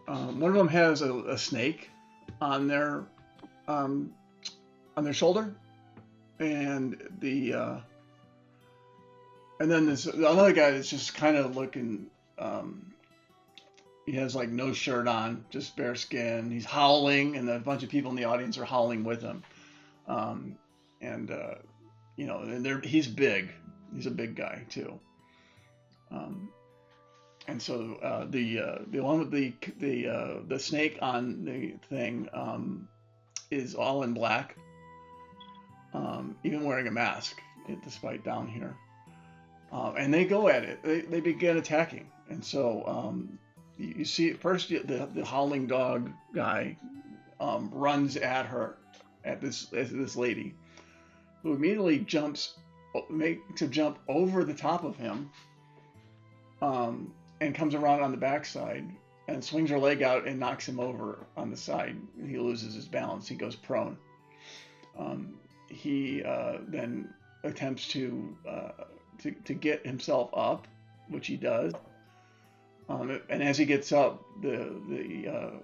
One of them has a snake on their shoulder, and then there's another guy that's just kind of looking. He has like no shirt on, just bare skin. He's howling, and a bunch of people in the audience are howling with him. He's big. He's a big guy too. And so the one with the snake on the thing is all in black, even wearing a mask, despite down here. And they go at it. They begin attacking. And so you see first the howling dog guy runs at this lady, who immediately makes a jump over the top of him. And comes around on the backside and swings her leg out and knocks him over on the side. He loses his balance. He goes prone. He then attempts to get himself up, which he does. And as he gets up, the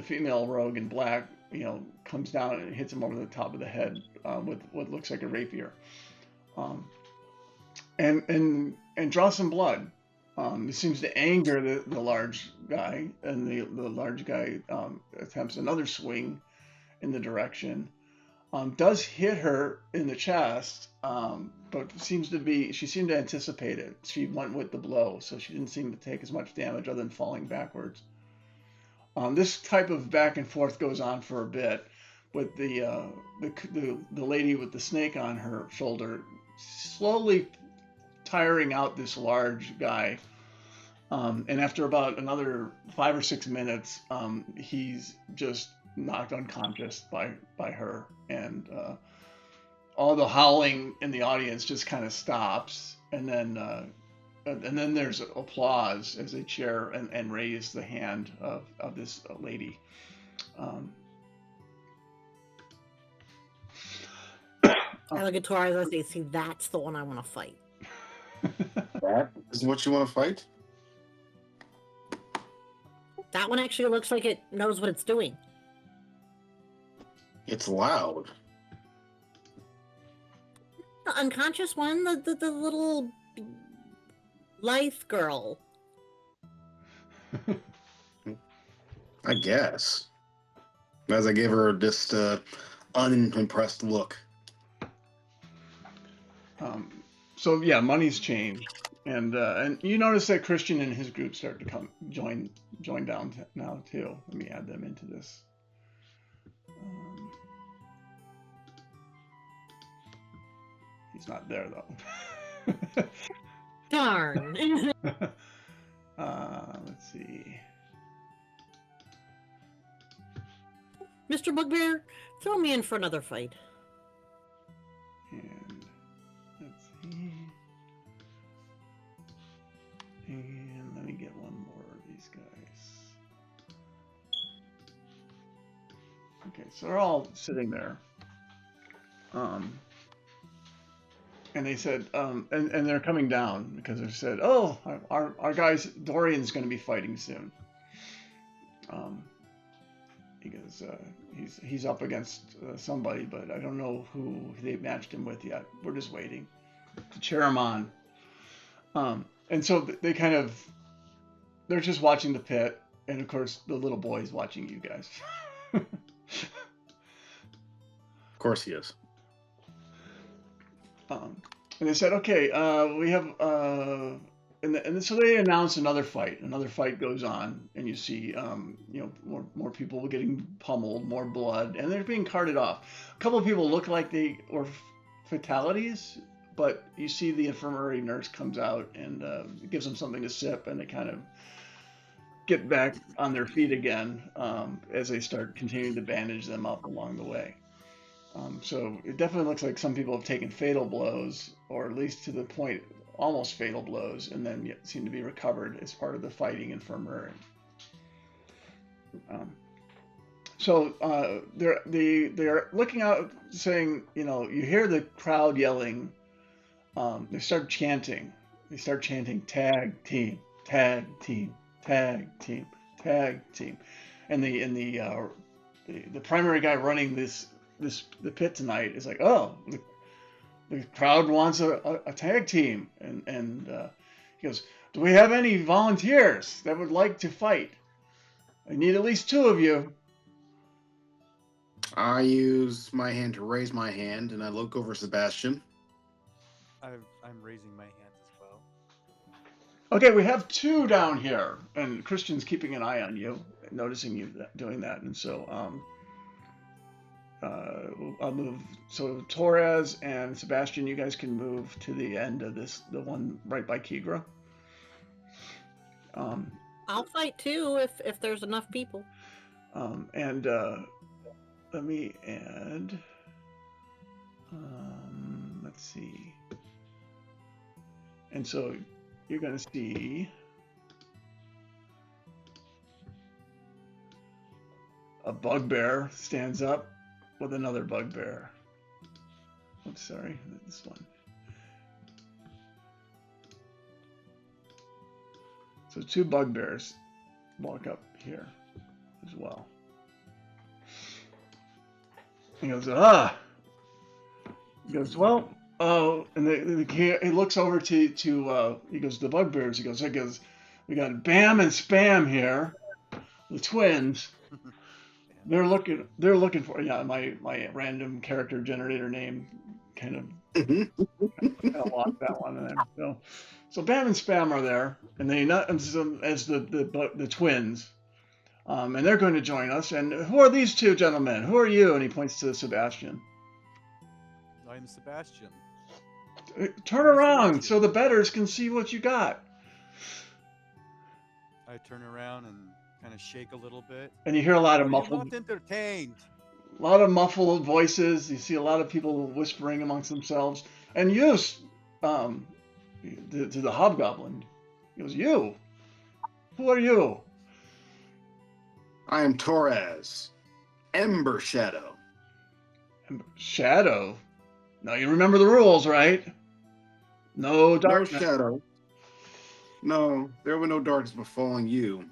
female rogue in black, comes down and hits him over the top of the head with what looks like a rapier, and draws some blood. It seems to anger the large guy, and the large guy attempts another swing in the direction, does hit her in the chest, but she seemed to anticipate it. She went with the blow, so she didn't seem to take as much damage other than falling backwards. This type of back and forth goes on for a bit, with the lady with the snake on her shoulder slowly tiring out this large guy. And after about another 5 or 6 minutes, he's just knocked unconscious by her, and all the howling in the audience just kind of stops, and then there's applause as they cheer and raise the hand of this lady. Alligator, as I say, see, that's the one I want to fight. That is what you want to fight? That one actually looks like it knows what it's doing. It's loud. The unconscious one, the little lithe girl. I guess. As I gave her this unimpressed look. So yeah, money's changed, and you notice that Christian and his group start to join down now too. Let me add them into this. He's not there though. Darn. Let's see. Mr. Bugbear, throw me in for another fight. And let's see. And let me get one more of these guys. Okay, so they're all sitting there. And they said, and they're coming down because they said, oh, our guy's Dorian's going to be fighting soon. Because he's up against somebody, but I don't know who they've matched him with yet. We're just waiting to cheer him on. And so they're just watching the pit, and of course the little boy's watching you guys. Of course he is. And they said, okay, we have, and so they announced another fight. Another fight goes on, and you see, more people getting pummeled, more blood, and they're being carted off. A couple of people look like they were fatalities, but you see the infirmary nurse comes out and gives them something to sip, and they kind of get back on their feet again as they start continuing to bandage them up along the way. So it definitely looks like some people have taken fatal blows, or at least to the point almost fatal blows, and then yet seem to be recovered as part of the fighting infirmary. So they're looking out, saying, you hear the crowd yelling. They start chanting. They start chanting, tag team, tag team, tag team, tag team, and the primary guy running the pit tonight is like, oh, the crowd wants a tag team, and he goes, do we have any volunteers that would like to fight? I need at least 2 of you. I use my hand to raise my hand, and I look over Sebastian. I'm raising my hand as well. Okay, we have 2 down here, and Christian's keeping an eye on you, noticing you doing that, and so I'll move. So Torres and Sebastian, you guys can move to the end of the one right by Kigra. I'll fight too if there's enough people. And let me add. Let's see. And so you're going to see a bugbear stands up with another bugbear. Oops, sorry, this one. So 2 bugbears walk up here as well. He goes, He goes, well, and he looks over to he goes, the bugbears. He goes, we got Bam and Spam here, the twins. They're looking for my random character generator name kind of lost that one in there. So Bam and Spam are there, and they not as the twins, and they're going to join us. And who are these two gentlemen? Who are you? And he points to Sebastian. I'm Sebastian. Turn around so the betters can see what you got. I turn around and kind of shake a little bit. And you hear a lot of muffled. Not entertained. A lot of muffled voices. You see a lot of people whispering amongst themselves. And you, to the hobgoblin, he goes, "You? Who are you?" I am Torres, Ember Shadow. Shadow? Now you remember the rules, right? No darkness. No shadow. No, there will no darkness befalling you.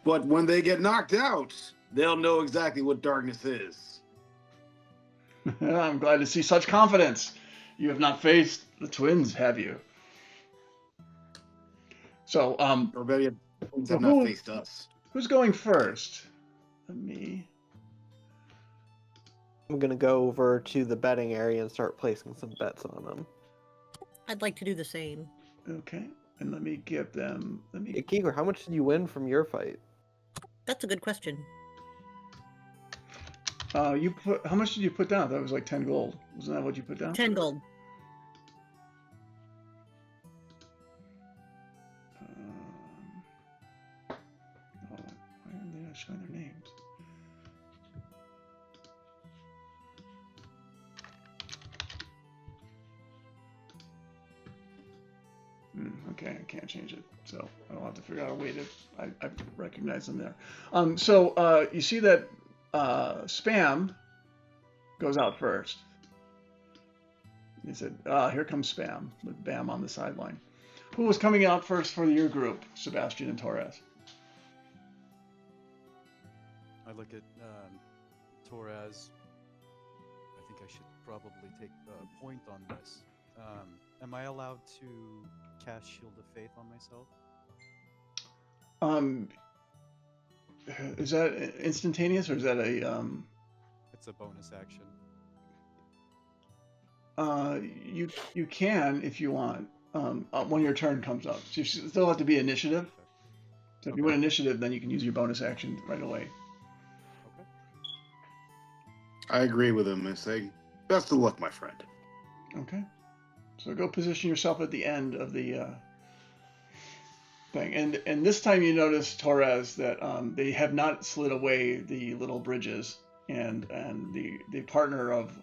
But when they get knocked out, they'll know exactly what darkness is. I'm glad to see such confidence. You have not faced the twins, have you? So, Or better yet, twins have not faced us. Who's going first? Me. I'm gonna go over to the betting area and start placing some bets on them. I'd like to do the same. Okay, and let me give them. Hey, Keegar, how much did you win from your fight? That's a good question. How much did you put down? That was like 10 gold. Wasn't that what you put down? 10 gold. Why are they not showing their names? Okay, I can't change it, so I'll have to figure out a way to. I recognize them there. So you see that Spam goes out first. He said, "Here comes Spam," with Bam on the sideline. Who was coming out first for your group, Sebastian and Torres? I look at Torres. I think I should probably take a point on this. Am I allowed to cast Shield of Faith on myself? Is that instantaneous or is that a It's a bonus action. You can if you want. When your turn comes up, so you still have to be initiative. Okay. So if you win initiative, then you can use your bonus action right away. Okay. I agree with him and say, best of luck, my friend. Okay. So go position yourself at the end of the thing, and this time you notice, Torres, that they have not slid away the little bridges, and the partner of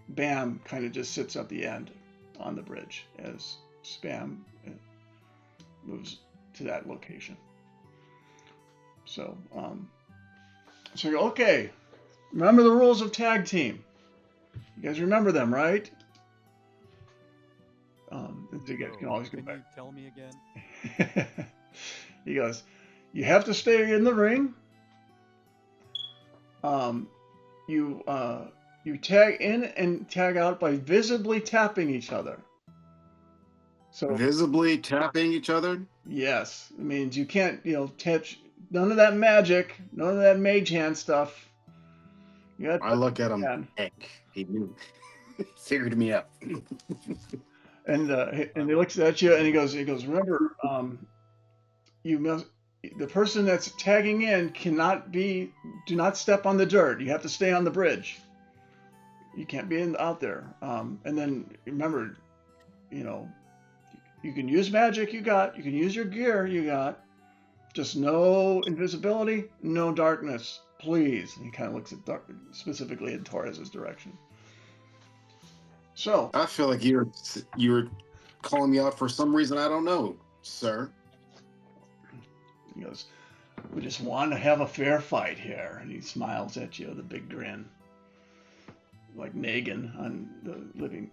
Bam kind of just sits at the end on the bridge as Spam moves to that location. So you go, okay, remember the rules of tag team. You guys remember them, right? You guys can always go back. You tell me again? He goes, you have to stay in the ring. You tag in and tag out by visibly tapping each other. So visibly tapping each other? Yes. It means you can't, touch none of that magic, none of that mage hand stuff. I look at him. Heck, he knew. Figured me out. And he looks at you and he goes, remember, the person that's tagging in do not step on the dirt. You have to stay on the bridge. You can't be out there. And then remember, you can use magic you can use your gear you got, just no invisibility, no darkness, please. And he kind of looks at specifically in Torres's direction. So I feel like you were calling me out for some reason I don't know, sir. He goes, we just want to have a fair fight here. And he smiles at you with a big grin. Like Negan on the Living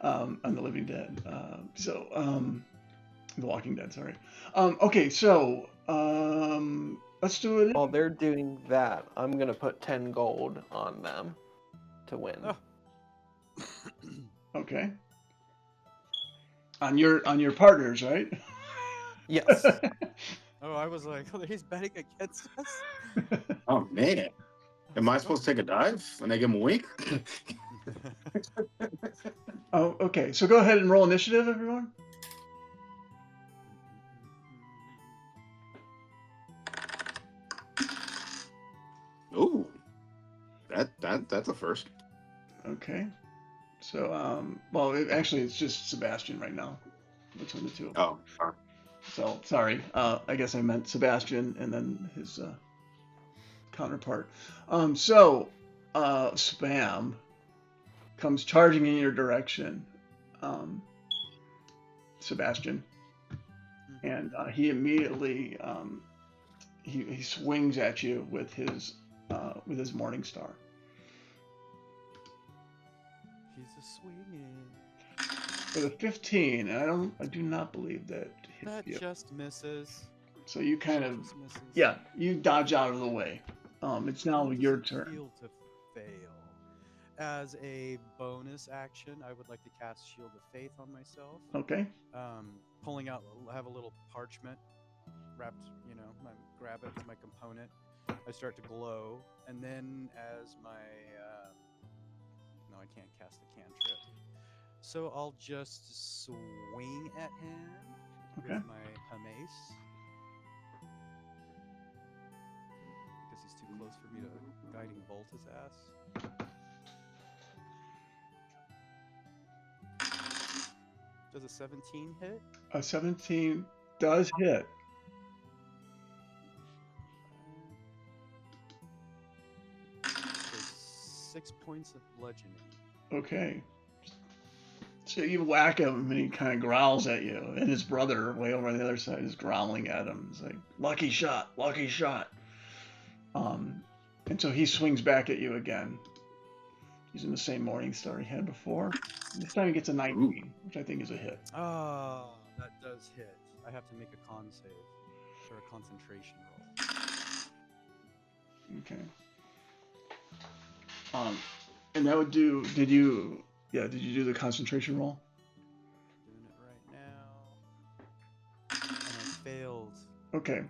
on the Living Dead. The Walking Dead, sorry. Okay, so let's do it. While they're doing that, I'm gonna put 10 gold on them to win. Oh. Okay. On your partners, right? Yes. Oh, I was like, oh, he's betting against us. Oh man, am I supposed to take a dive when I give him a wink? Oh, okay. So go ahead and roll initiative, everyone. Ooh, that's a first. Okay. So, well, actually, it's just Sebastian right now between the two of them. Oh, So, sorry. I guess I meant Sebastian and then his counterpart. Spam comes charging in your direction, Sebastian, and he immediately he swings at you with his Morning Star. He's a swinging. For the 15, and I do not believe that hits That you. just misses. So you kind of, Just misses. yeah, you dodge out of the way. It's now How does your it turn. feel to fail? As a bonus action, I would like to cast Shield of Faith on myself. Okay. Pulling out, have a little parchment wrapped, I grab it as my component. I start to glow, and then as my, no, I can't cast the cantrip. So I'll just swing at him Okay. with my Hamace. Because he's too close for me to guiding bolt his ass. Does a 17 hit? A 17 does hit. There's 6 points of bludgeoning. Okay. So you whack him, and he kind of growls at you, and his brother, way over on the other side, is growling at him. He's like, "Lucky shot, lucky shot." And so he swings back at you again, using the same Morning Star he had before. This time he gets a 19, which I think is a hit. Ah, that does hit. I have to make a con save or a concentration roll. Okay. And that would do. Did you do the concentration roll? Doing it right now. And I failed. Okay.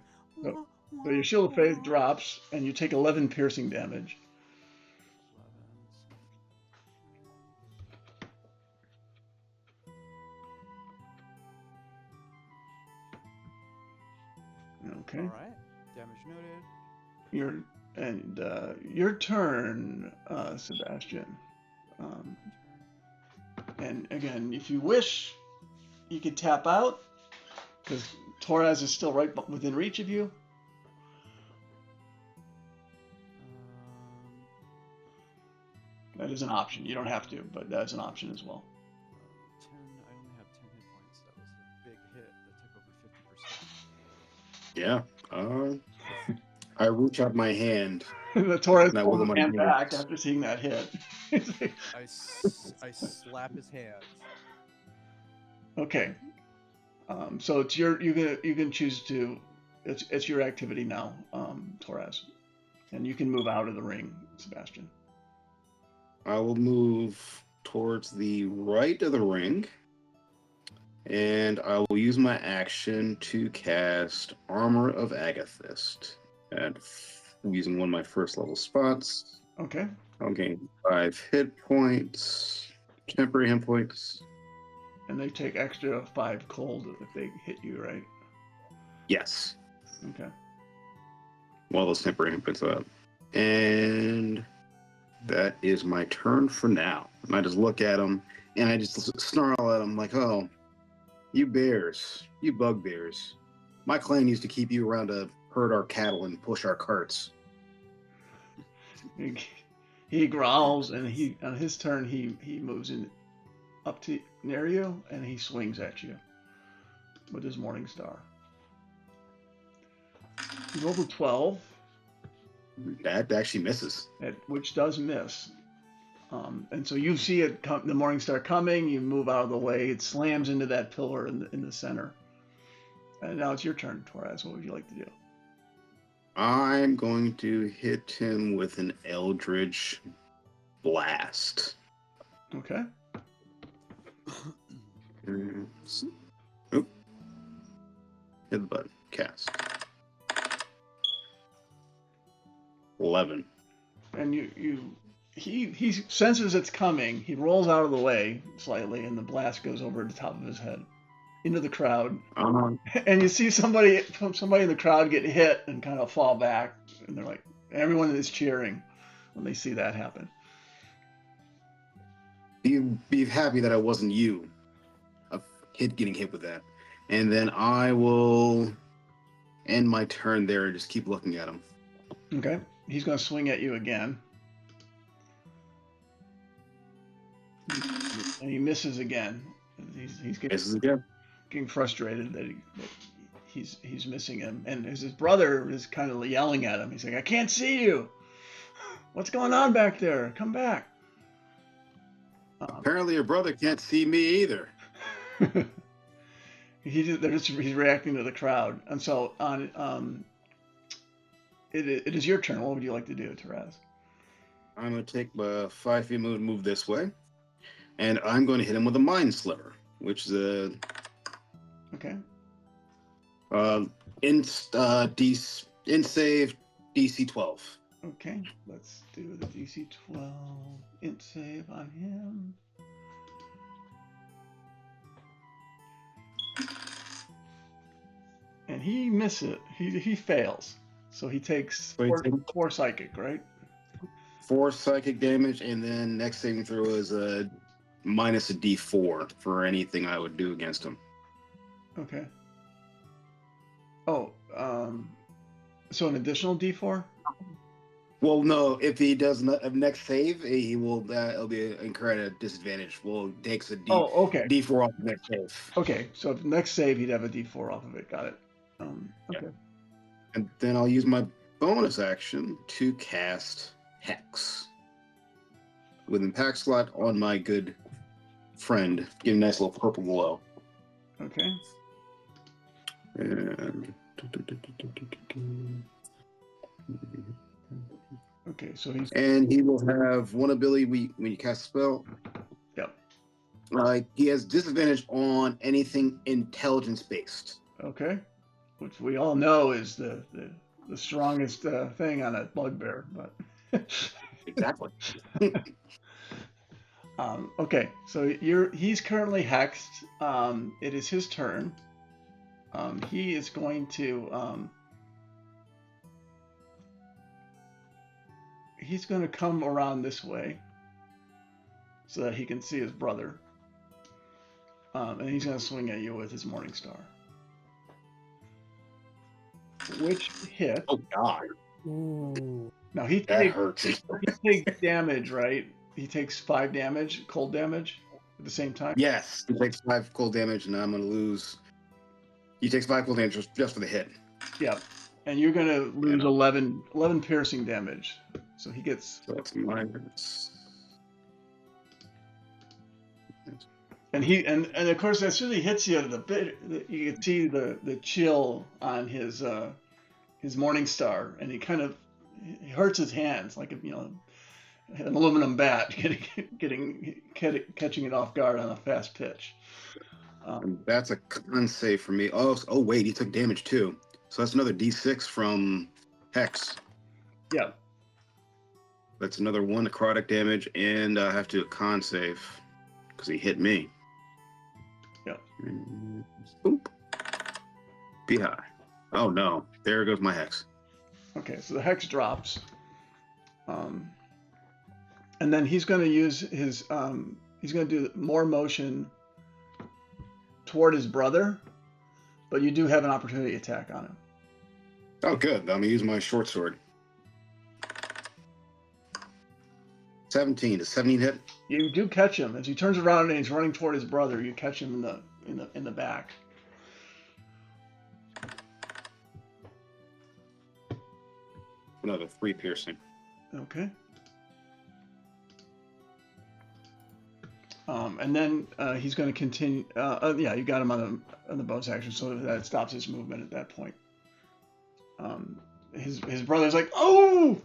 So your Shield of Faith drops, and you take 11 piercing damage. 11. Okay. All right. Damage noted. Your turn, Sebastian. And again, if you wish, you could tap out, because Torres is still right within reach of you. That is an option. You don't have to, but that's an option as well. 10. I only have 10 hit points. That was a big hit that took over 50%. yeah. I reach out my hand. The Torres That pulls was his hand back after seeing that hit. I slap his hand. Okay. So it's you can choose to. It's your activity now, Torres, and you can move out of the ring, Sebastian. I will move towards the right of the ring, and I will use my action to cast Armor of Agathist. Using one of my first level spots. Okay. I'll gain 5 hit points, temporary hit points. And they take extra 5 cold if they hit you, right? Yes. Okay. Well, those temporary hit points up. And that is my turn for now. And I just look at them, and I just snarl at them like, "Oh, you bears, you bugbears. My clan used to keep you around to herd our cattle and push our carts." He growls, and on his turn he moves in up to near you, and he swings at you with his Morning Star. He rolled a 12. That actually misses. Which does miss. And so you see it the Morning Star coming. You move out of the way. It slams into that pillar in the center. And now it's your turn, Torres. What would you like to do? I'm going to hit him with an Eldritch Blast. Okay. Oop. Hit the button. Cast. 11. And he senses it's coming. He rolls out of the way slightly, and the blast goes over the top of his head into the crowd. And you see somebody in the crowd get hit and kind of fall back, and they're like, everyone is cheering when they see that happen. Be happy that I wasn't you. Getting hit with that. And then I will end my turn there and just keep looking at him. Okay. He's going to swing at you again. And he misses again. He's getting frustrated that he's missing him. And his brother is kind of yelling at him. He's like, I can't see you. What's going on back there? Come back. Apparently your brother can't see me either. He's reacting to the crowd. And so it is your turn. What would you like to do, Taraz? I'm going to take my 5 feet move this way. And I'm going to hit him with a Mind Sliver, which is a... Okay. In save DC 12. Okay, let's do the DC 12 int save on him. And he misses it. He fails. So he takes 4 psychic, right? 4 psychic damage, and then next saving throw is a minus a D4 for anything I would do against him. Okay. Oh, so an additional D4? Well, no. If he does next save, he will. It'll be incurred at a disadvantage. Well, it takes a D4 off the next save. Okay, so if next save, he'd have a D4 off of it. Got it. Okay. Yeah. And then I'll use my bonus action to cast Hex with impact slot on my good friend. Get a nice little purple glow. Okay. And... Okay, so he will have one ability when you cast a spell. Yep. He has disadvantage on anything intelligence based. Okay, which we all know is the strongest thing on a bugbear, but Exactly. Okay, so he's currently hexed. It is his turn. He is going to he's going to come around this way so that he can see his brother. And he's going to swing at you with his Morning Star. Which hit. Oh, God. Ooh. Now That hurts. he takes damage, right? He takes 5 damage, cold damage, at the same time? Yes. He takes 5 cold damage, and I'm going to lose. He takes 5 cold damage just for the hit. Yeah. And you're going to lose 11 piercing damage. So he gets... So that's minus... And of course, as soon as he hits you, you can see the chill on his Morning Star, and he hurts his hands like an aluminum bat, catching it off guard on a fast pitch. That's a con save for me. Oh, wait, he took damage too. So that's another D6 from Hex. Yeah. That's another 1 necrotic damage, and I have to do a con save because he hit me. Yeah. Boop. Be high. Oh no! There goes my Hex. Okay, so the Hex drops, and then he's going to use his he's going to do more motion toward his brother, but you do have an opportunity attack on him. Oh, good. I'm going to use my short sword. 17. Does 17 hit? You do catch him as he turns around and he's running toward his brother. You catch him in the back. Another 3 piercing. Okay. And then he's going to continue. Yeah, you got him on the bonus action, so that stops his movement at that point. His brother's like, "Oh!"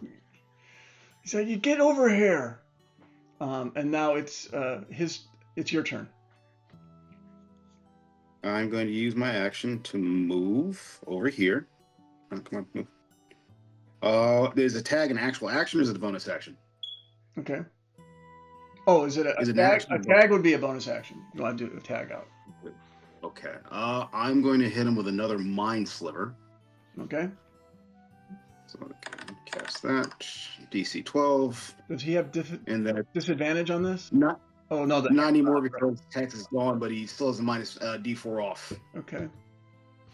He's like, "You get over here!" And now it's your turn. I'm going to use my action to move over here. Oh, come on, move. Is a tag an actual action or is it a bonus action? Okay. Oh, is it a Is it an tag? actual A tag would be a bonus action. You want to do a tag out. Okay. I'm going to hit him with another Mind Sliver. Okay. So okay, cast that. DC 12. Does he have And then disadvantage on this? not Oh, no. not anymore because Texas is gone, but he still has a minus D4 off. Okay.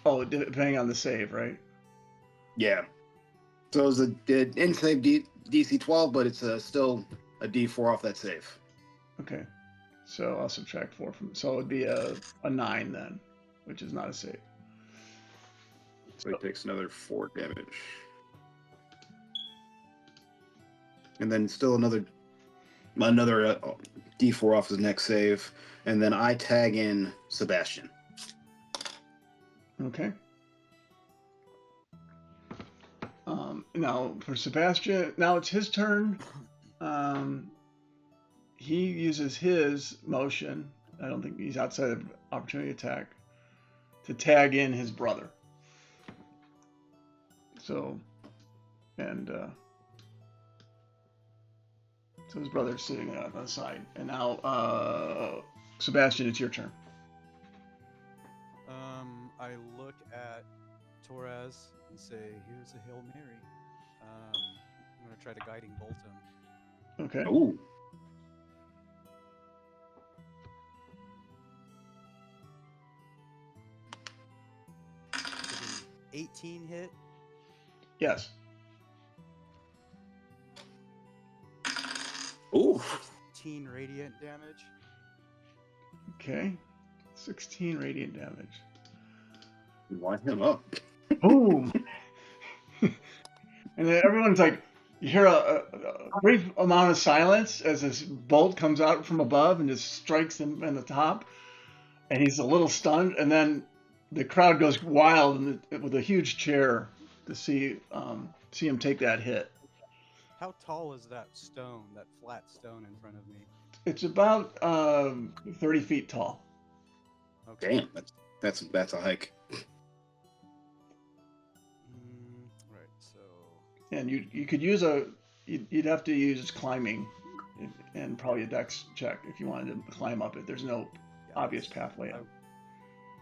Oh, depending on the save, right? Yeah. So it's an in-save DC 12, but it's still a D4 off that save. Okay. So I'll subtract 4 from. So it would be a 9 then, which is not a save. So he takes another 4 damage. And then still another D4 off his next save. And then I tag in Sebastian. Okay. Now for Sebastian, now it's his turn. He uses his motion. I don't think he's outside of opportunity attack to tag in his brother. So, and so his brother's sitting on the side. And now, Sebastian, it's your turn. I look at Torres and say, "Here's a Hail Mary." I'm gonna try to guiding bolt him. Okay. Ooh. Did an 18 hit? Yes. Ooh. 16 radiant damage. Okay. 16 radiant damage. Wind him up. Boom! And then everyone's like, you hear a brief amount of silence as this bolt comes out from above and just strikes him in the top. And he's a little stunned. And then the crowd goes wild with a huge cheer to see him take that hit. How tall is that stone, that flat stone in front of me? It's about 30 feet tall. Okay. Damn, that's a hike. Right, so... And you could use you'd have to use climbing and probably a dex check if you wanted to climb up it. There's no obvious pathway up.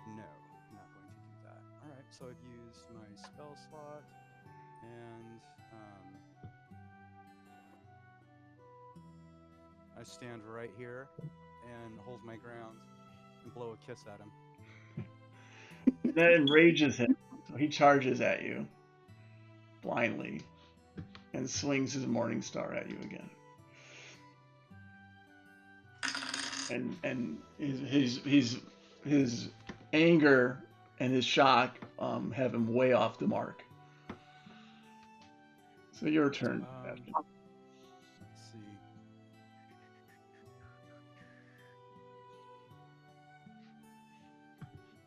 No, I'm not going to do that. Alright, so I've used my spell slot, and I stand right here and hold my ground and blow a kiss at him. That enrages him, so he charges at you blindly and swings his morning star at you again. And his anger and his shock have him way off the mark. So your turn. Let's see.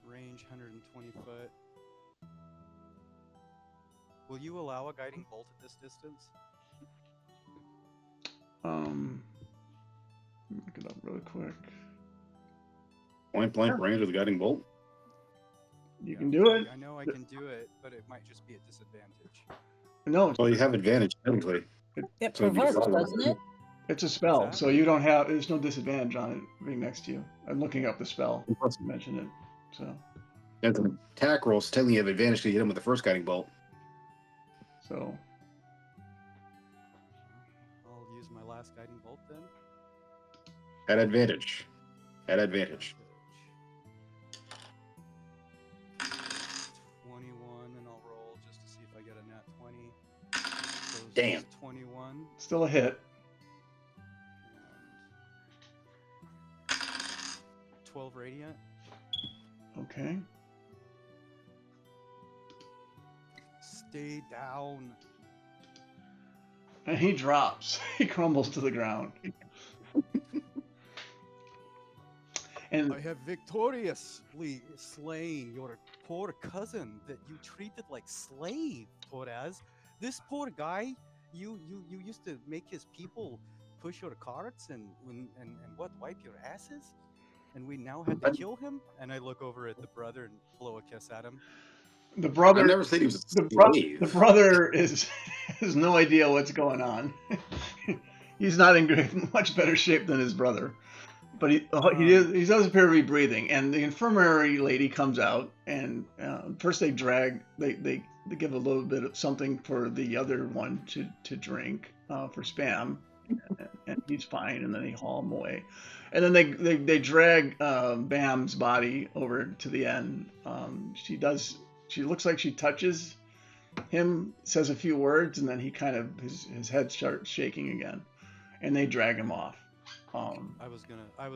Range 120 foot. Will you allow a guiding bolt at this distance? Look it up really quick. Point blank range with the guiding bolt. You can do it. I know I can do it, but it might just be at disadvantage. No, Well, you have advantage technically. It So it'd be provokes, fine. doesn't it? it's a spell, What's so that? you don't have. There's no disadvantage on it being next to you. I'm looking up the spell. Plus, Mention it. So it's an attack roll, so technically you have advantage because you hit him with the first guiding bolt. so I'll use my last guiding bolt then. At advantage. At advantage. 21, and I'll roll just to see if I get a nat 20. So it's Damn. 21. still a hit. And 12 radiant. Okay. Stay down. And he drops. He crumbles to the ground. And I have victoriously slain your poor cousin that you treated like slave, Torres. This poor guy, you used to make his people push your carts and wipe your asses, and we now had to kill him. And I look over at the brother and blow a kiss at him. The I brother, never said he was a the slave. brother is has no idea what's going on. He's not in much better shape than his brother, but he does appear to be breathing. And the infirmary lady comes out, and first they give a little bit of something for the other one to drink for Spam, and he's fine. And then they haul him away, and then they drag Bam's body over to the end. She looks like she touches him, says a few words, and then he kind of his head starts shaking again, and they drag him off. I was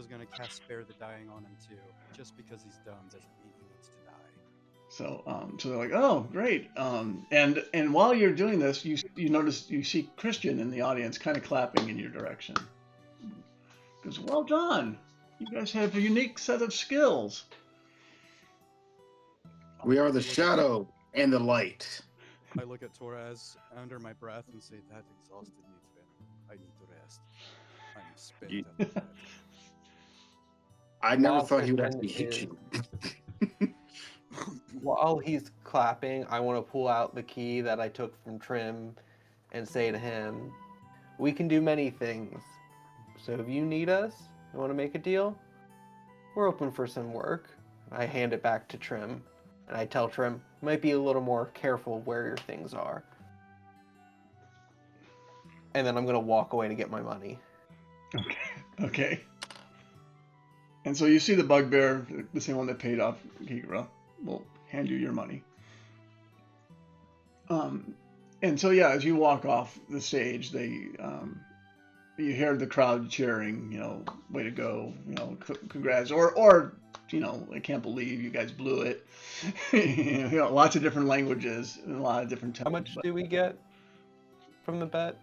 gonna cast Spare the Dying on him too. Just because he's dumb doesn't mean he needs to die. So they're like, oh, great. And while you're doing this, you see Christian in the audience, kind of clapping in your direction. Goes, well done. You guys have a unique set of skills. We are the shadow and the light. I look at Torres under my breath and say, "That exhausted me, friend. I need to rest. I'm spent." At the I never While thought he would Christian actually hit you. While he's clapping, I want to pull out the key that I took from Trim and say to him, we can do many things. So if you need us, you want to make a deal, we're open for some work. I hand it back to Trim, and I tell Trim, might be a little more careful where your things are. And then I'm going to walk away to get my money. Okay. And so you see the bugbear, the same one that paid off Kikra, will hand you your money. And so yeah, as you walk off the stage, you hear the crowd cheering, way to go, congrats, or I can't believe you guys blew it. Lots of different languages and a lot of different tones. How much do we get from the bet?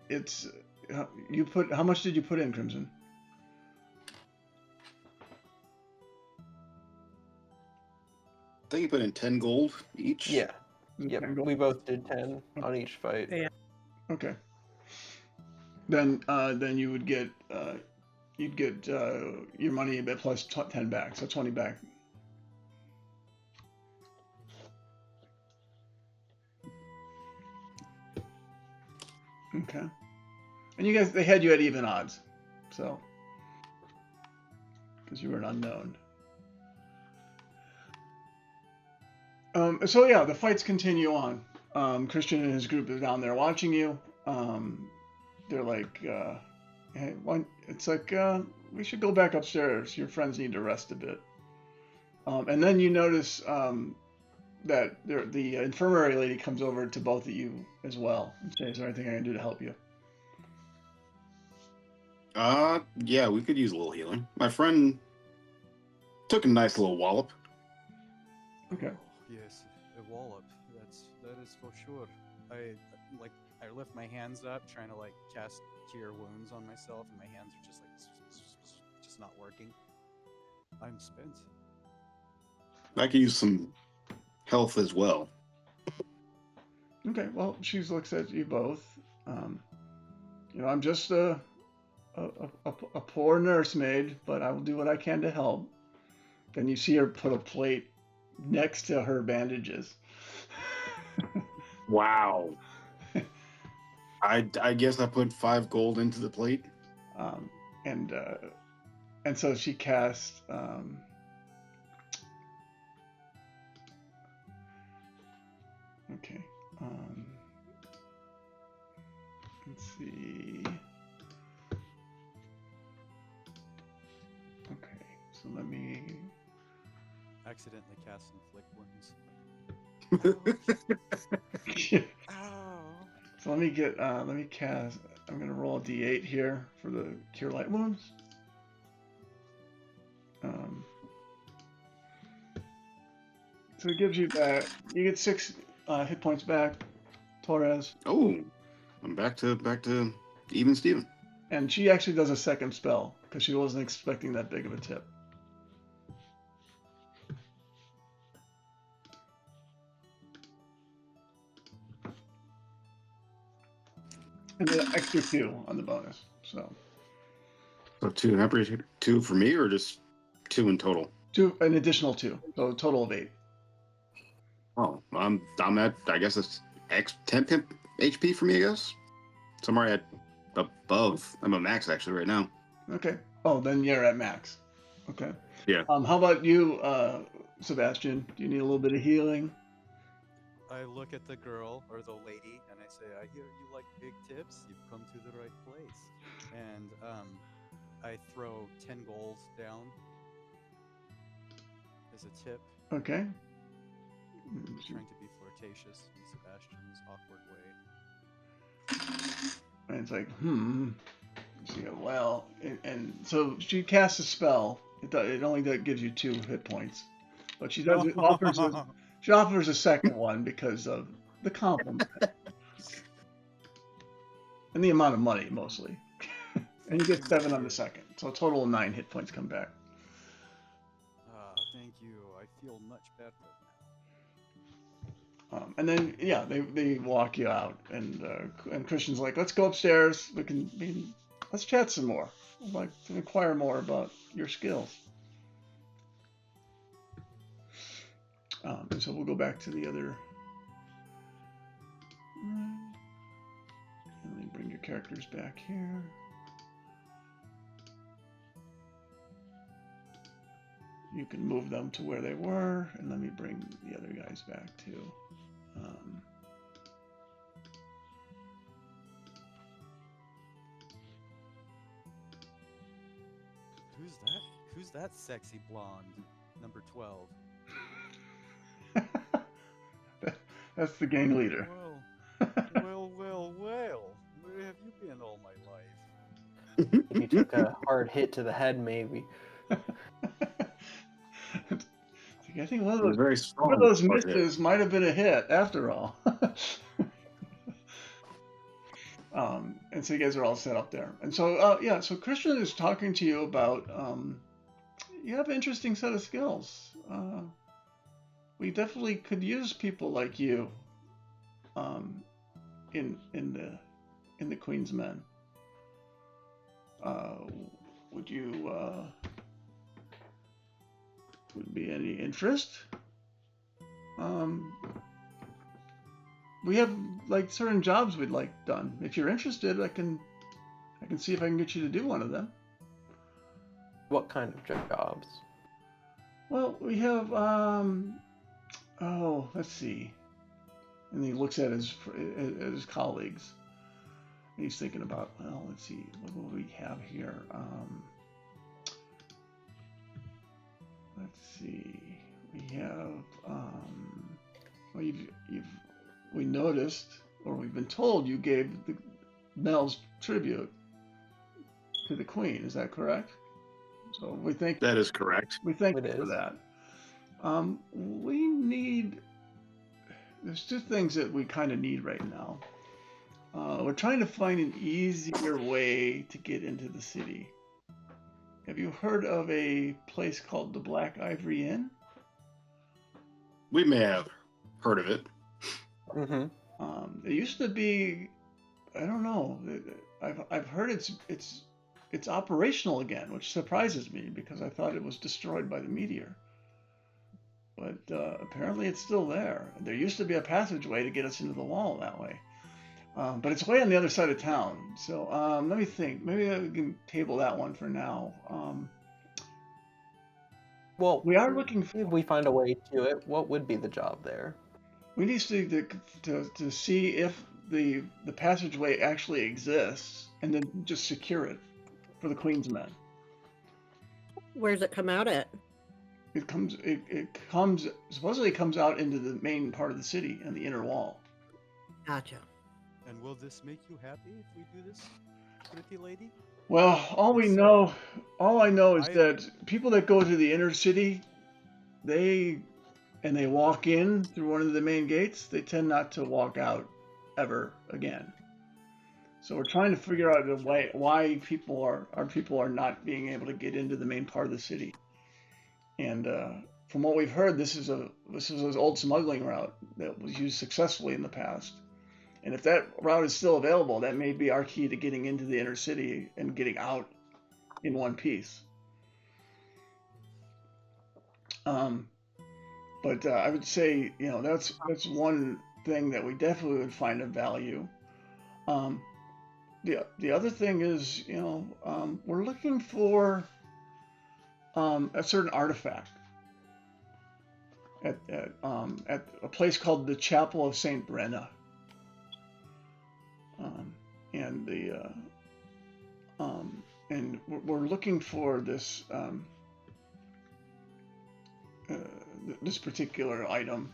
It's how much did you put in, Crimson? I think you put in 10 gold each. Yeah. Yep. We both did 10 on each fight. Yeah. Okay. Then you would get your money a bit plus 10 back, so 20 back. Okay. And you guys, they had you at even odds, so because you were an unknown. So yeah, the fights continue on. Christian and his group are down there watching you. They're like, hey, it's like, we should go back upstairs. Your friends need to rest a bit. And then you notice that the infirmary lady comes over to both of you as well and says, is there anything I can do to help you? Yeah, we could use a little healing. My friend took a nice little wallop. Okay. Yes, a wallop. That is for sure. I lift my hands up, trying to cast Cure Wounds on myself, and my hands are just not working. I'm spent. I could use some health as well. Okay. Well, she looks at you both. I'm just a poor nursemaid, but I will do what I can to help. Then you see her put a plate next to her bandages. Wow. I guess I put 5 gold into the plate. And so she cast okay. Let's see. Okay, so let me Accidentally cast Inflict Wounds. Ow. So let me cast. I'm gonna roll a d8 here for the Cure Light Wounds. So it gives you back. You get 6 hit points back, Torres. Oh, I'm back to even Steven. And she actually does a second spell because she wasn't expecting that big of a tip. And then extra 2 on the bonus. So 2 for me, or just 2 in total? 2, an additional 2. So a total of 8. Oh, I'm at, I guess it's 10 HP for me, I guess. Somewhere at above. I'm at max actually right now. Okay. Oh, then you're at max. Okay. Yeah. How about you, Sebastian? Do you need a little bit of healing? I look at the girl or the lady and I say, I hear you like big tips. You've come to the right place. And I throw 10 gold down as a tip. Okay. Trying to be flirtatious in Sebastian's awkward way. And it's like, She goes, well, and so she casts a spell. It only gives you 2 hit points, but she does she offers a second one because of the compliment and the amount of money mostly. And you get 7 on the second, so a total of 9 hit points come back. Thank you. I feel much better now. And then they walk you out, and Christian's like, let's go upstairs. Let's chat some more. I'd like to inquire more about your skills. And so we'll go back to the other. Let me bring your characters back here. You can move them to where they were, and let me bring the other guys back too. Who's that sexy blonde? Number 12. That's the gang leader. Well. Where have you been all my life? You took a hard hit to the head, maybe. I think one of those misses might have been a hit after all. And so you guys are all set up there. And so, so Christian is talking to you about, you have an interesting set of skills. We definitely could use people like you in the Queen's Men. Would be any interest? We have like certain jobs we'd like done. If you're interested, I can see if I can get you to do one of them. What kind of jobs? Well, we have let's see. And he looks at his colleagues. And he's thinking about, well, let's see, what do we have here? Let's see. We have we noticed, or we've been told, you gave the Mel's tribute to the Queen. Is that correct? So we think that is correct. We thank you for that. We need. There's 2 things that we kind of need right now. We're trying to find an easier way to get into the city. Have you heard of a place called the Black Ivory Inn? We may have heard of it. Mm-hmm. It used to be, I don't know. I've heard it's operational again, which surprises me because I thought it was destroyed by the meteor. But apparently it's still there. There used to be a passageway to get us into the wall that way. But it's way on the other side of town. So let me think. Maybe we can table that one for now. Well, we are looking for... If we find a way to it, what would be the job there? We need to see if the passageway actually exists, and then just secure it for the Queen's Men. Where's it come out at? It supposedly comes out into the main part of the city and the inner wall. Gotcha. And will this make you happy if we do this, pretty lady? Well, all I know is that people that go to the inner city, they walk in through one of the main gates, they tend not to walk out ever again. So we're trying to figure out why people are not being able to get into the main part of the city. And from what we've heard, this is an old smuggling route that was used successfully in the past. And if that route is still available, that may be our key to getting into the inner city and getting out in one piece. But But I would say, that's one thing that we definitely would find of value. Um, the other thing is, we're looking for a certain artifact at a place called the Chapel of Saint Brenna, and we're looking for this this particular item,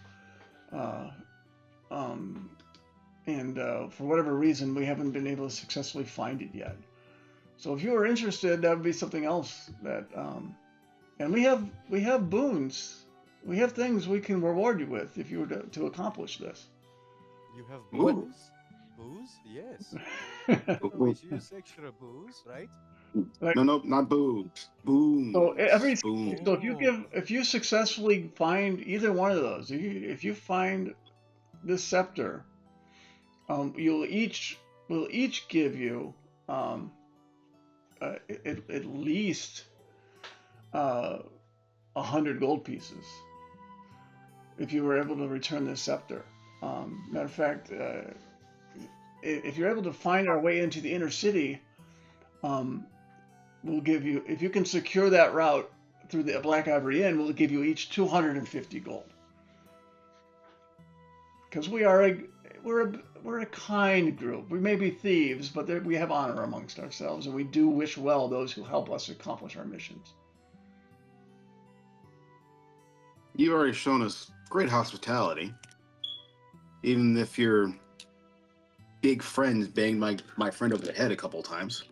and for whatever reason, we haven't been able to successfully find it yet. So if you are interested, that would be something else that, and we have boons. We have things we can reward you with if you were to accomplish this. You have Ooh. booze? Booze? Yes. Always use extra booze, right? No, not booze. Boom. So Boom. so if you successfully find either one of those, if you find this scepter, we'll each give you at least 100 gold pieces if you were able to return this scepter. Matter of fact, if you're able to find our way into the inner city, we'll give you, if you can secure that route through the Black Ivory Inn, we'll give you each 250 gold. Because we're a kind group. We may be thieves, but we have honor amongst ourselves, and we do wish well those who help us accomplish our missions. You've already shown us great hospitality. Even if your big friends banged my friend over the head a couple times.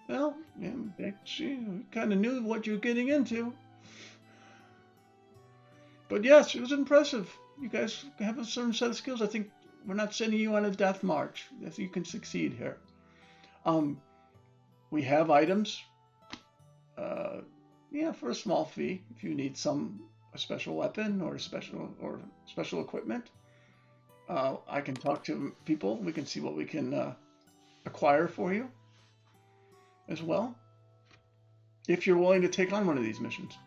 Well, yeah, she kind of knew what you were getting into. But yes, it was impressive. You guys have a certain set of skills. I think we're not sending you on a death march. I think you can succeed here. We have items. For a small fee, if you need a special weapon or special equipment, I can talk to people. We can see what we can acquire for you as well, if you're willing to take on one of these missions.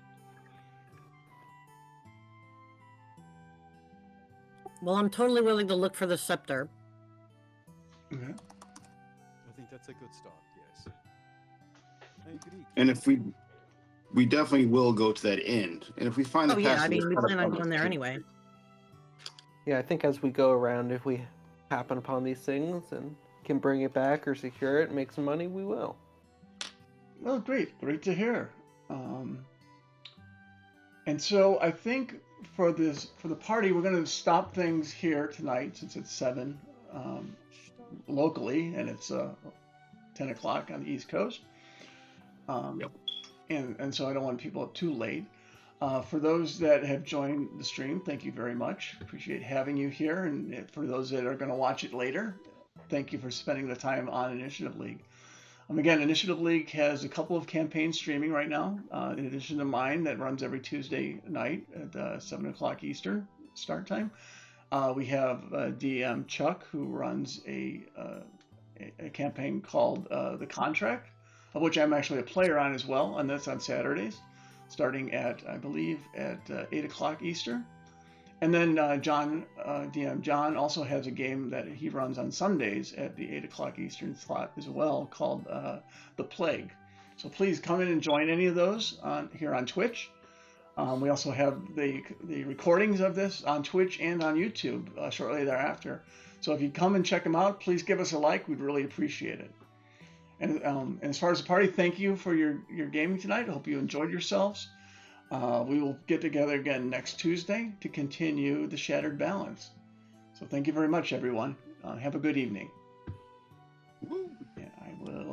Well, I'm totally willing to look for the scepter. Okay. I think that's a good start, yes. I agree. And if we definitely will go to that inn. And if we find the Oh yeah, I passage, mean, we plan on going there anyway. Yeah, I think as we go around, if we happen upon these things and can bring it back or secure it, make some money, we will. Well, great to hear. And so I think for the party, we're going to stop things here tonight since it's 7 locally and it's 10 o'clock on the East Coast. Yep. And so I don't want people up too late. For those that have joined the stream, thank you very much. Appreciate having you here. And for those that are going to watch it later, thank you for spending the time on Initiative League. Again, Initiative League has a couple of campaigns streaming right now, in addition to mine that runs every Tuesday night at 7 o'clock Eastern start time. We have DM Chuck, who runs a campaign called The Contract, of which I'm actually a player on as well, and that's on Saturdays, starting at, I believe, at 8 o'clock Eastern. And then DM John also has a game that he runs on Sundays at the 8 o'clock Eastern slot as well, called The Plague. So please come in and join any of those here on Twitch. We also have the recordings of this on Twitch and on YouTube shortly thereafter. So if you come and check them out, please give us a like. We'd really appreciate it. And as far as the party, thank you for your gaming tonight. I hope you enjoyed yourselves. We will get together again next Tuesday to continue the Shattered Balance. So thank you very much, everyone. Have a good evening. And I will